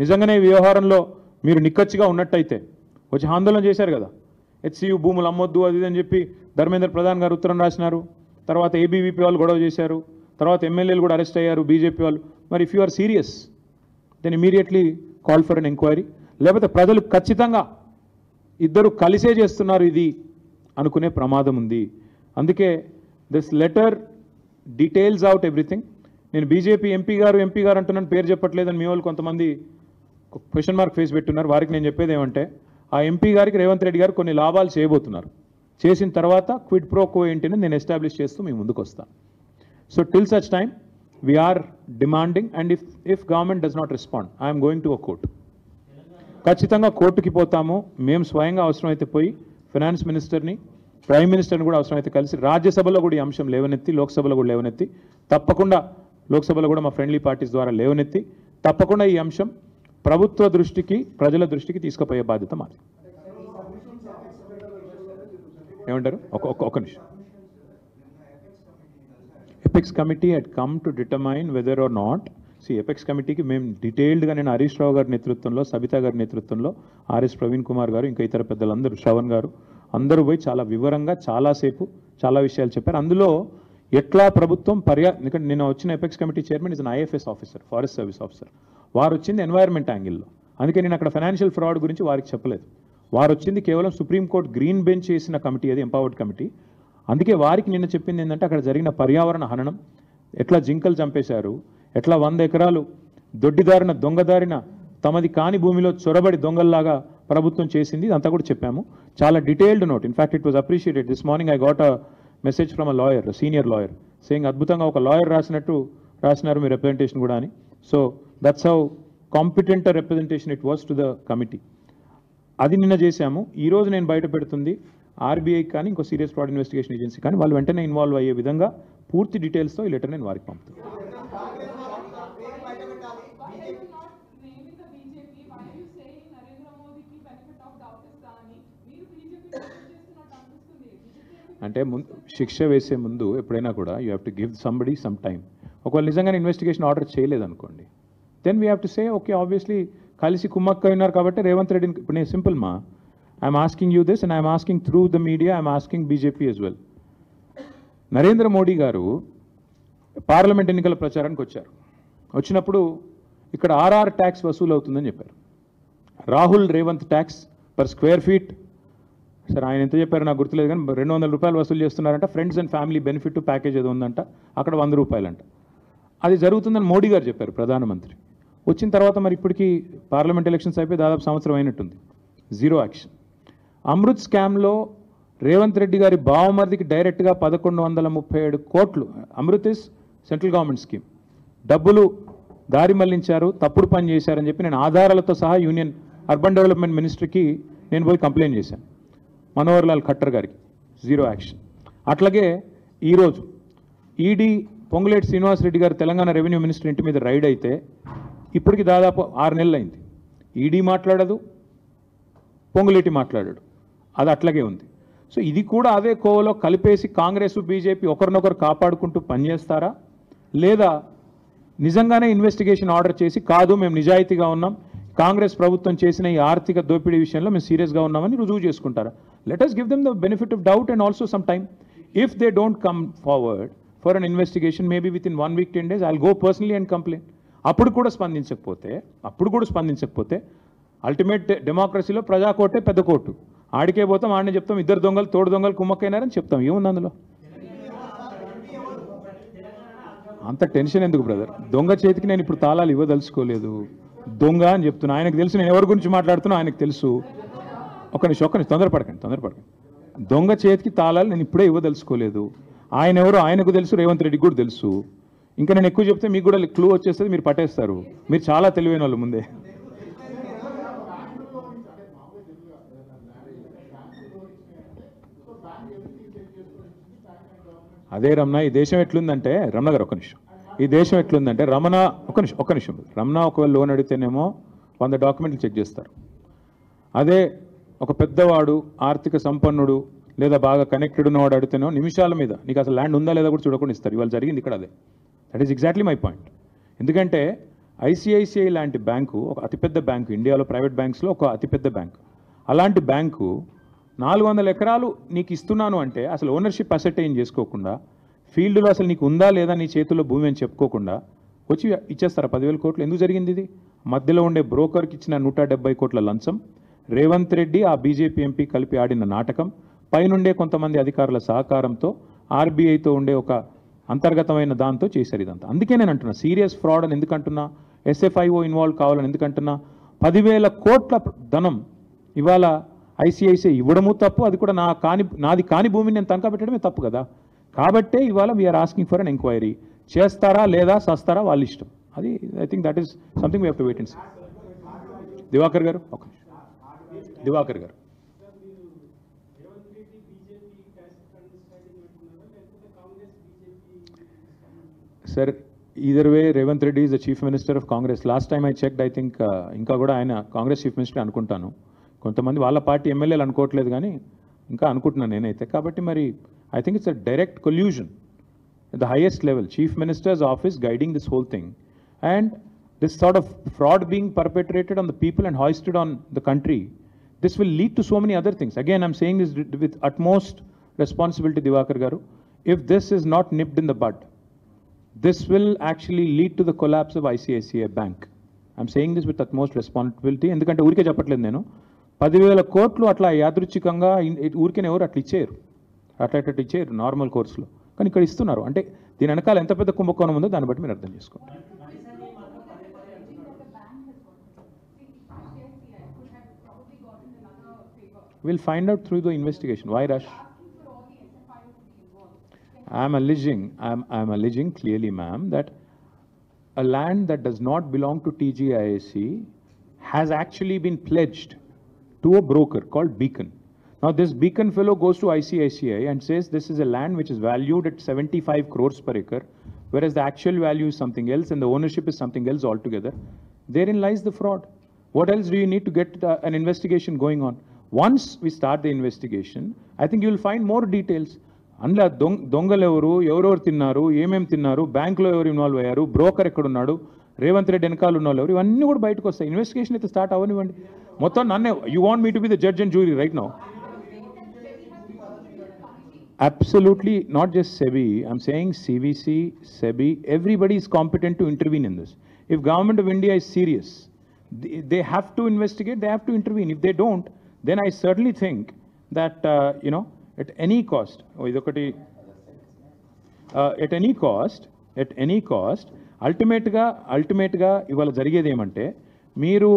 నిజంగానే ఈ వ్యవహారంలో మీరు నిక్కచ్చిగా ఉన్నట్టయితే వచ్చి ఆందోళన చేశారు కదా, హెచ్సియు భూములు అమ్మొద్దు అది అని చెప్పి ధర్మేంద్ర ప్రధాన్ గారు ఉత్తరం రాసినారు. తర్వాత ఏబీవీపీ వాళ్ళు గొడవ చేశారు. తర్వాత ఎమ్మెల్యేలు కూడా అరెస్ట్ అయ్యారు బీజేపీ వాళ్ళు. మరి if you are serious then immediately call for an enquiry. లేకపోతే ప్రజలు ఖచ్చితంగా ఇద్దరు కలిసే చేస్తున్నారు ఇది అనుకునే ప్రమాదం ఉంది. అందుకే this letter details out everything. నేను బీజేపీ ఎంపీ గారు అంటున్నాను, పేరు చెప్పట్లేదని మీ వాళ్ళు కొంతమంది క్వశ్చన్ మార్క్ ఫేస్ పెట్టున్నారు. వారికి నేను చెప్పేది ఏమంటే, ఆ ఎంపీ గారికి రేవంత్ రెడ్డి గారు కొన్ని లాభాలు చేయబోతున్నారు. చేసిన తర్వాత క్విడ్ ప్రో కో ఏంటిని నేను ఎస్టాబ్లిష్ చేస్తూ మీ ముందుకు వస్తాను. So till such time we're demanding, and if government does not respond I'm going to a court. ఖచ్చితంగా కోర్టుకి పోతాము. మేము స్వయంగా అవసరమైతే పోయి ఫైనాన్స్ మినిస్టర్ని, ప్రైమ్ మినిస్టర్ని కూడా అవసరమైతే కలిసి రాజ్యసభలో కూడా ఈ అంశం లేవనెత్తి, లోక్సభలో కూడా లేవనెత్తి, తప్పకుండా లోక్సభలో కూడా మా ఫ్రెండ్లీ పార్టీస్ ద్వారా లేవనెత్తి తప్పకుండా ఈ అంశం ప్రభుత్వ దృష్టికి, ప్రజల దృష్టికి తీసుకుపోయే బాధ్యత మాది. ఏమంటారు? ఒక నిమిషం. Apex committee had come to determine whether or not, apex కమిటీకి మేము డీటెయిల్డ్గా నేను హరీష్ రావు గారి నేతృత్వంలో, సబితా గారి నేతృత్వంలో, ఆర్ఎస్ ప్రవీణ్ కుమార్ గారు, ఇంకా ఇతర పెద్దలందరూ, శ్రవణ్ గారు అందరూ పోయి చాలా వివరంగా చాలాసేపు చాలా విషయాలు చెప్పారు. అందులో ఎట్లా ప్రభుత్వం ఎందుకంటే నేను వచ్చిన apex committee chairman is an IFS officer, forest service officer. వారు వచ్చింది ఎన్వైర్న్మెంట్ యాంగిల్లో. అందుకే నేను అక్కడ ఫైనాన్షియల్ ఫ్రాడ్ గురించి వారికి చెప్పలేదు. వారు వచ్చింది కేవలం సుప్రీంకోర్టు గ్రీన్ బెంచ్ చేసిన కమిటీ, అది ఎంపవర్డ్ కమిటీ. అందుకే వారికి నిన్న చెప్పింది ఏంటంటే, అక్కడ జరిగిన పర్యావరణ హననం, ఎట్లా జింకలు చంపేశారు, ఎట్లా 100 ఎకరాలు దొడ్డిదారిన దొంగదారిన తమది కాని భూమిలో చొరబడి దొంగల్లాగా ప్రభుత్వం చేసింది, ఇదంతా కూడా చెప్పాము. చాలా detailed note. In fact it was appreciated. This morning I got a message from a lawyer, senior lawyer, saying అద్భుతంగా ఒక లాయర్ రాసినారు మీ రిప్రజెంటేషన్ కూడా అని. So that's how competent representation it was to the committee. అది నిన్న చేశాము. ఈరోజు నేను బయట పెడుతుంది ఆర్బీఐ కానీ ఇంకో సీరియస్ ఫ్రాడ్ ఇన్వెస్టిగేషన్ ఏజెన్సీ కానీ వాళ్ళు వెంటనే ఇన్వాల్వ్ అయ్యే విధంగా పూర్తి డీటెయిల్స్తో ఈ లెటర్ నేను వారికి పంపుతాను. అంటే శిక్ష వేసే ముందు ఎప్పుడైనా కూడా you have to give somebody some time. ఒకవేళ నిజంగానే ఇన్వెస్టిగేషన్ ఆర్డర్ చేయలేదనుకోండి, then we have to say okay, obviously కలిసి కుమ్మక్క ఉన్నారు కాబట్టి రేవంత్ రెడ్డిని, ఇప్పుడు నేను సింపుల్ మా I'm asking you this and I'm asking through the media, I'm asking BJP as well. Narendra Modi గారు పార్లమెంట్ ఎన్నికల ప్రచారానికి వచ్చారు. వచ్చినప్పుడు ఇక్కడ ఆర్ఆర్ ట్యాక్స్ వసూలు అవుతుందని చెప్పారు. Rahul Revanth tax per square feet, సరే ఆయన ఎంత చెప్పారు నాకు గుర్తులేదు కానీ 200 రూపాయలు వసూలు చేస్తున్నారంట. Friends and family benefit package ఏదో ఉందంట, అక్కడ 100 రూపాయలంట. అది జరుగుతుందని మోడీ గారు చెప్పారు, ప్రధానమంత్రి. వచ్చిన తర్వాత మరి ఇప్పటికీ పార్లమెంట్ ఎలక్షన్స్ అయిపోయి దాదాపు సంవత్సరం అయినట్టుంది, జీరో యాక్షన్. అమృత్ స్కామ్లో రేవంత్ రెడ్డి గారి బావమరిదికి డైరెక్ట్గా 1137 కోట్లు, Amrit is central government scheme, డబ్బులు దారి మళ్లించారు, తప్పుడు పని చేశారని చెప్పి నేను ఆధారాలతో సహా యూనియన్ అర్బన్ డెవలప్మెంట్ మినిస్ట్రీకి నేను పోయి కంప్లైంట్ చేశాను, మనోహర్ లాల్ ఖట్టర్ గారికి, జీరో యాక్షన్. అట్లాగే ఈరోజు ఈడీ పొంగులేటి శ్రీనివాసరెడ్డి గారు తెలంగాణ రెవెన్యూ మినిస్టర్ ఇంటి మీద రైడ్ అయితే ఇప్పటికి దాదాపు 6 నెలలు అయింది. ఈడీ మాట్లాడదు, పొంగులేటి మాట్లాడాడు, అది అట్లాగే ఉంది. సో ఇది కూడా అదే కోవలో కలిపేసి కాంగ్రెస్ బీజేపీ ఒకరినొకరు కాపాడుకుంటూ పనిచేస్తారా, లేదా నిజంగానే ఇన్వెస్టిగేషన్ ఆర్డర్ చేసి కాదు మేము నిజాయితీగా ఉన్నాం, కాంగ్రెస్ ప్రభుత్వం చేసిన ఈ ఆర్థిక దోపిడీ విషయంలో మేము సీరియస్గా ఉన్నామని రుజువు చేసుకుంటారా? Let us give them the benefit of doubt and also some time. If they don't come forward for an investigation, maybe within 1 week, 10 days, I'll go personally and complain. అప్పుడు కూడా స్పందించకపోతే అల్టిమేట్ డెమోక్రసీలో ప్రజాకోర్టే పెద్ద కోర్టు, ఆడికే పోతాం, ఆడనే చెప్తాం ఇద్దరు దొంగలు తోడు దొంగలు కుమ్మక్కైనారని చెప్తాం. ఏముంది అందులో? అంత టెన్షన్ ఎందుకు బ్రదర్? దొంగ చేతికి నేను ఇప్పుడు తాళాలు ఇవ్వదలుచుకోలేదు, దొంగ అని చెప్తున్నా. ఆయనకు తెలుసు నేను ఎవరి గురించి మాట్లాడుతున్నా, ఆయనకు తెలుసు. ఒక్క నిమిషం తొందరపడకండి. దొంగ చేతికి తాళాలు నేను ఇప్పుడే ఇవ్వదలుచుకోలేదు. ఆయన ఎవరో ఆయనకు తెలుసు, రేవంత్ రెడ్డికి కూడా తెలుసు. ఇంకా నేను ఎక్కువ చెప్తే మీకు కూడా క్లూ వచ్చేస్తుంది, మీరు పట్టేస్తారు. మీరు చాలా తెలివైన వాళ్ళు ముందే. అదే రమణ, ఈ దేశం ఎట్లుందంటే, రమణ గారు ఒక్క నిమిషం, ఈ దేశం ఎట్లుందంటే రమణ ఒక్క నిమిషం రమణ ఒకవేళ లోన్ అడిగితేనేమో 100 డాక్యుమెంట్లు చెక్ చేస్తారు. అదే ఒక పెద్దవాడు, ఆర్థిక సంపన్నుడు, లేదా బాగా కనెక్టెడ్ ఉన్నవాడు అడిగితేనో నిమిషాల మీద నీకు అసలు ల్యాండ్ ఉందా లేదా కూడా చూడకుండా ఇస్తారు. ఇవాళ జరిగింది ఇక్కడ అదే. That is exactly my point. ఎందుకంటే ఐసిఐసిఐ లాంటి బ్యాంకు ఒక అతిపెద్ద బ్యాంకు, ఇండియాలో ప్రైవేట్ బ్యాంక్స్లో ఒక అతిపెద్ద బ్యాంకు. అలాంటి బ్యాంకు 400 ఎకరాలు నీకు ఇస్తున్నాను అంటే అసలు ఓనర్షిప్ అసెటైన్ చేసుకోకుండా, ఫీల్డ్లో అసలు నీకు ఉందా లేదా నీ చేతుల్లో భూమి అని చెప్పుకోకుండా వచ్చి ఇచ్చేస్తారా 10,000 కోట్లు? ఎందుకు జరిగింది ఇది? మధ్యలో ఉండే బ్రోకర్కి ఇచ్చిన 170 కోట్ల లంచం, రేవంత్ రెడ్డి ఆ బీజేపీ ఎంపీ కలిపి ఆడిన నాటకం, పైనుండే కొంతమంది అధికారుల సహకారంతో ఆర్బీఐతో ఉండే ఒక అంతర్గతమైన దాంతో చేశారు ఇదంతా. అందుకే నేను అంటున్నా సీరియస్ ఫ్రాడ్ అని ఎందుకంటున్నా, ఎస్ఎఫ్ఐఓ ఇన్వాల్వ్ కావాలని ఎందుకంటున్నా. 10,000 కోట్ల ధనం ఇవాళ ఐసిఐసిఐ ఇవ్వడము తప్పు, అది కూడా నాది కాని భూమిని నేను తనఖా పెట్టడమే తప్పు కదా. కాబట్టే ఇవాళ we're asking for an enquiry. చేస్తారా లేదా సస్తారా వాళ్ళ ఇష్టం. అది I think that is something we have to wait and see. Diwakar గారు, ఒక దివాకర్ గారు. Sir, either way, Revanth Reddy is the Chief Minister of Congress. Last time I checked, I think ఇంకా కూడా ఆయన కాంగ్రెస్ చీఫ్ మినిస్టర్ అనుకుంటాను. కొంతమంది వాళ్ళ పార్టీ ఎమ్మెల్యేలు అనుకోవట్లేదు కానీ ఇంకా అనుకుంటున్నాను నేనైతే. కాబట్టి మరి I think it's a direct collusion at the highest level. Chief Minister's office guiding this whole thing. And this sort of fraud being perpetrated on the people and hoisted on the country, this will lead to so many other things. Again, I'm saying this with utmost responsibility, Divakar Garu. If this is not nipped in the bud, this will actually lead to the collapse of ICICI Bank. I'm saying this with utmost responsibility. ఎందుకంటే ఊరికే చెప్పట్లేదు నేను. 10,000 కోట్లు అట్లా యాదృచ్ఛికంగా ఊరికే ఎవరు అట్లా ఇచ్చేయరు, అట్లా ఇచ్చేయరు నార్మల్ కోర్సులో. కానీ ఇక్కడ ఇస్తున్నారు అంటే దీని వెనకాల ఎంత పెద్ద కుంభకోణం ఉందో దాన్ని బట్టి మీరు అర్థం చేసుకోండి. We'll find out through the investigation. Why rush? I'm alleging clearly, ma'am, that a land that does not belong to TGIAC has actually been pledged to a broker called Beacon. Now this Beacon fellow goes to ICICI and says this is a land which is valued at 75 crores per acre, whereas the actual value is something else and the ownership is something else altogether. Therein lies the fraud. What else do you need to get an investigation going on? Once we start the investigation, I think you will find more details. అందులో దొంగలు ఎవరెవరు తిన్నారు, ఏమేమి తిన్నారు, బ్యాంకులో ఎవరు ఇన్వాల్వ్ అయ్యారు, బ్రోకర్ ఎక్కడున్నాడు, రేవంత్ రెడ్డి వెనకాల ఉన్న వాళ్ళు ఎవరు, ఇవన్నీ కూడా బయటకు వస్తాయి. ఇన్వెస్టిగేషన్ అయితే స్టార్ట్ అవ్వనివ్వండి. మొత్తం నన్నే you want me to be the judge and jury right now? Absolutely, not just SEBI. I'm saying CVC, SEBI, everybody is competent to intervene in this. If Government of India is serious, they have to investigate, they have to intervene. If they don't, then I certainly think that, at any cost, at any cost, ultimately, ఇవాళ జరిగేది ఏమంటే మీరు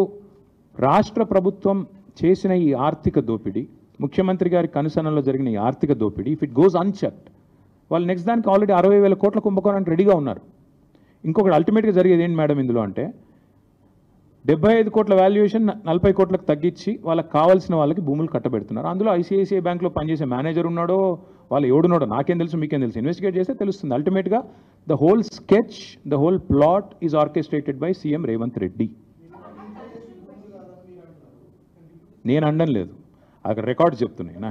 రాష్ట్ర ప్రభుత్వం చేసిన ఈ ఆర్థిక దోపిడీ, ముఖ్యమంత్రి గారి కనుసనలో జరిగిన ఈ ఆర్థిక దోపిడీ, ఇఫ్ ఇట్ గోస్ అన్చెక్డ్, వాళ్ళు నెక్స్ట్ దానికి ఆల్రెడీ 60,000 కోట్ల కుంభకోణానికి రెడీగా ఉన్నారు. ఇంకొకటి అల్టిమేట్గా జరిగేది ఏంటి మేడం ఇందులో అంటే 75 కోట్ల వాల్యుయేషన్ 40 కోట్లకు తగ్గించి వాళ్ళకి కావాల్సిన వాళ్ళకి భూములు కట్టబెడుతున్నారు. అందులో ఐసిఐసిఐ బ్యాంక్లో పనిచేసే మేనేజర్ ఉన్నాడో వాళ్ళు ఎవడున్నాడో నాకేం తెలుసు, మీకేం తెలుసు, ఇన్వెస్టిగేట్ చేస్తే తెలుస్తుంది. అల్టిమేట్గా the whole sketch, the whole plot is orchestrated by CM Revanth Reddy. నేను అనడం లేదు, అక్కడ రికార్డ్ చెప్తున్నాయి నా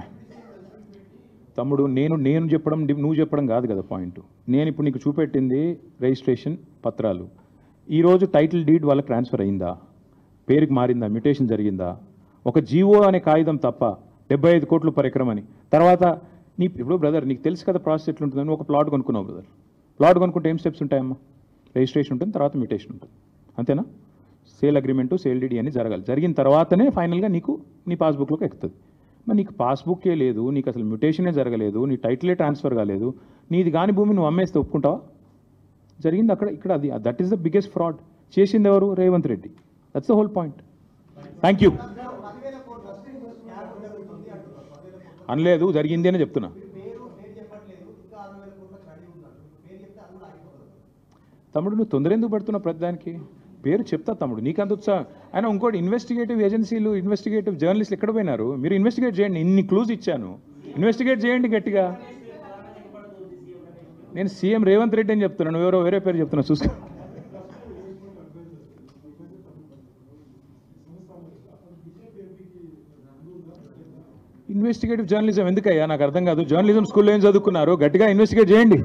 తమ్ముడు. నేను చెప్పడం నువ్వు చెప్పడం కాదు కదా పాయింట్. నేను ఇప్పుడు నీకు చూపెట్టింది రిజిస్ట్రేషన్ పత్రాలు. ఈరోజు టైటిల్ డీడ్ వాళ్ళకి ట్రాన్స్ఫర్ అయిందా, పేరుకి మారిందా, మ్యూటేషన్ జరిగిందా, ఒక జీవో అనే కాగితం తప్ప 75 కోట్లు పర్ ఎకరం అని. తర్వాత ఇప్పుడు బ్రదర్ నీకు తెలుసు కదా ప్రాసెస్ ఎట్లుంటుందని. ఒక ప్లాట్ కొనుక్కున్నావు బ్రదర్, ప్లాట్ కొనుక్కుంటే ఏం స్టెప్స్ ఉంటాయమ్మా? రిజిస్ట్రేషన్ ఉంటుంది, తర్వాత మ్యూటేషన్ ఉంటుంది, అంతేనా? సేల్ అగ్రిమెంటు, సేల్ డీడీ అని జరగాలి. జరిగిన తర్వాతనే ఫైనల్గా నీకు నీ పాస్బుక్లోకి ఎక్కుతుంది. మరి నీకు పాస్బుక్కే లేదు, నీకు అసలు మ్యూటేషనే జరగలేదు, నీ టైటిలే ట్రాన్స్ఫర్ కాలేదు, నీది కాని భూమి నువ్వు అమ్మేస్తే ఒప్పుకుంటావా? జరిగింది అక్కడ, ఇక్కడ అది. That is the biggest fraud. చేసింది ఎవరు? Revanth Reddy. That's the whole point. Thank you. అనలేదు, జరిగింది అని చెప్తున్నా. తమ్ముడు నువ్వు తొందర ఎందుకు పడుతున్నావు ప్రతిదానికి? పేరు చెప్తా తమ్ముడు, నీకంత ఉత్సాహం. ఆయన ఇంకోటి ఇన్వెస్టిగేటివ్ ఏజెన్సీలు, ఇన్వెస్టిగేటివ్ జర్నలిస్టులు ఎక్కడ పోయినారు? మీరు ఇన్వెస్టిగేట్ చేయండి, ఇన్ని క్లూజ్ ఇచ్చాను, ఇన్వెస్టిగేట్ చేయండి గట్టిగా. నేను సీఎం రేవంత్ రెడ్డి అని చెప్తున్నాను, నువ్వెవరో వేరే పేరు చెప్తున్నా, చూసుకో. ఇన్వెస్టిగేటివ్ జర్నలిజం ఎందుకయ్యా నాకు అర్థం కాదు. జర్నలిజం స్కూల్లో ఏం చదువుకున్నారు? గట్టిగా ఇన్వెస్టిగేట్ చేయండి.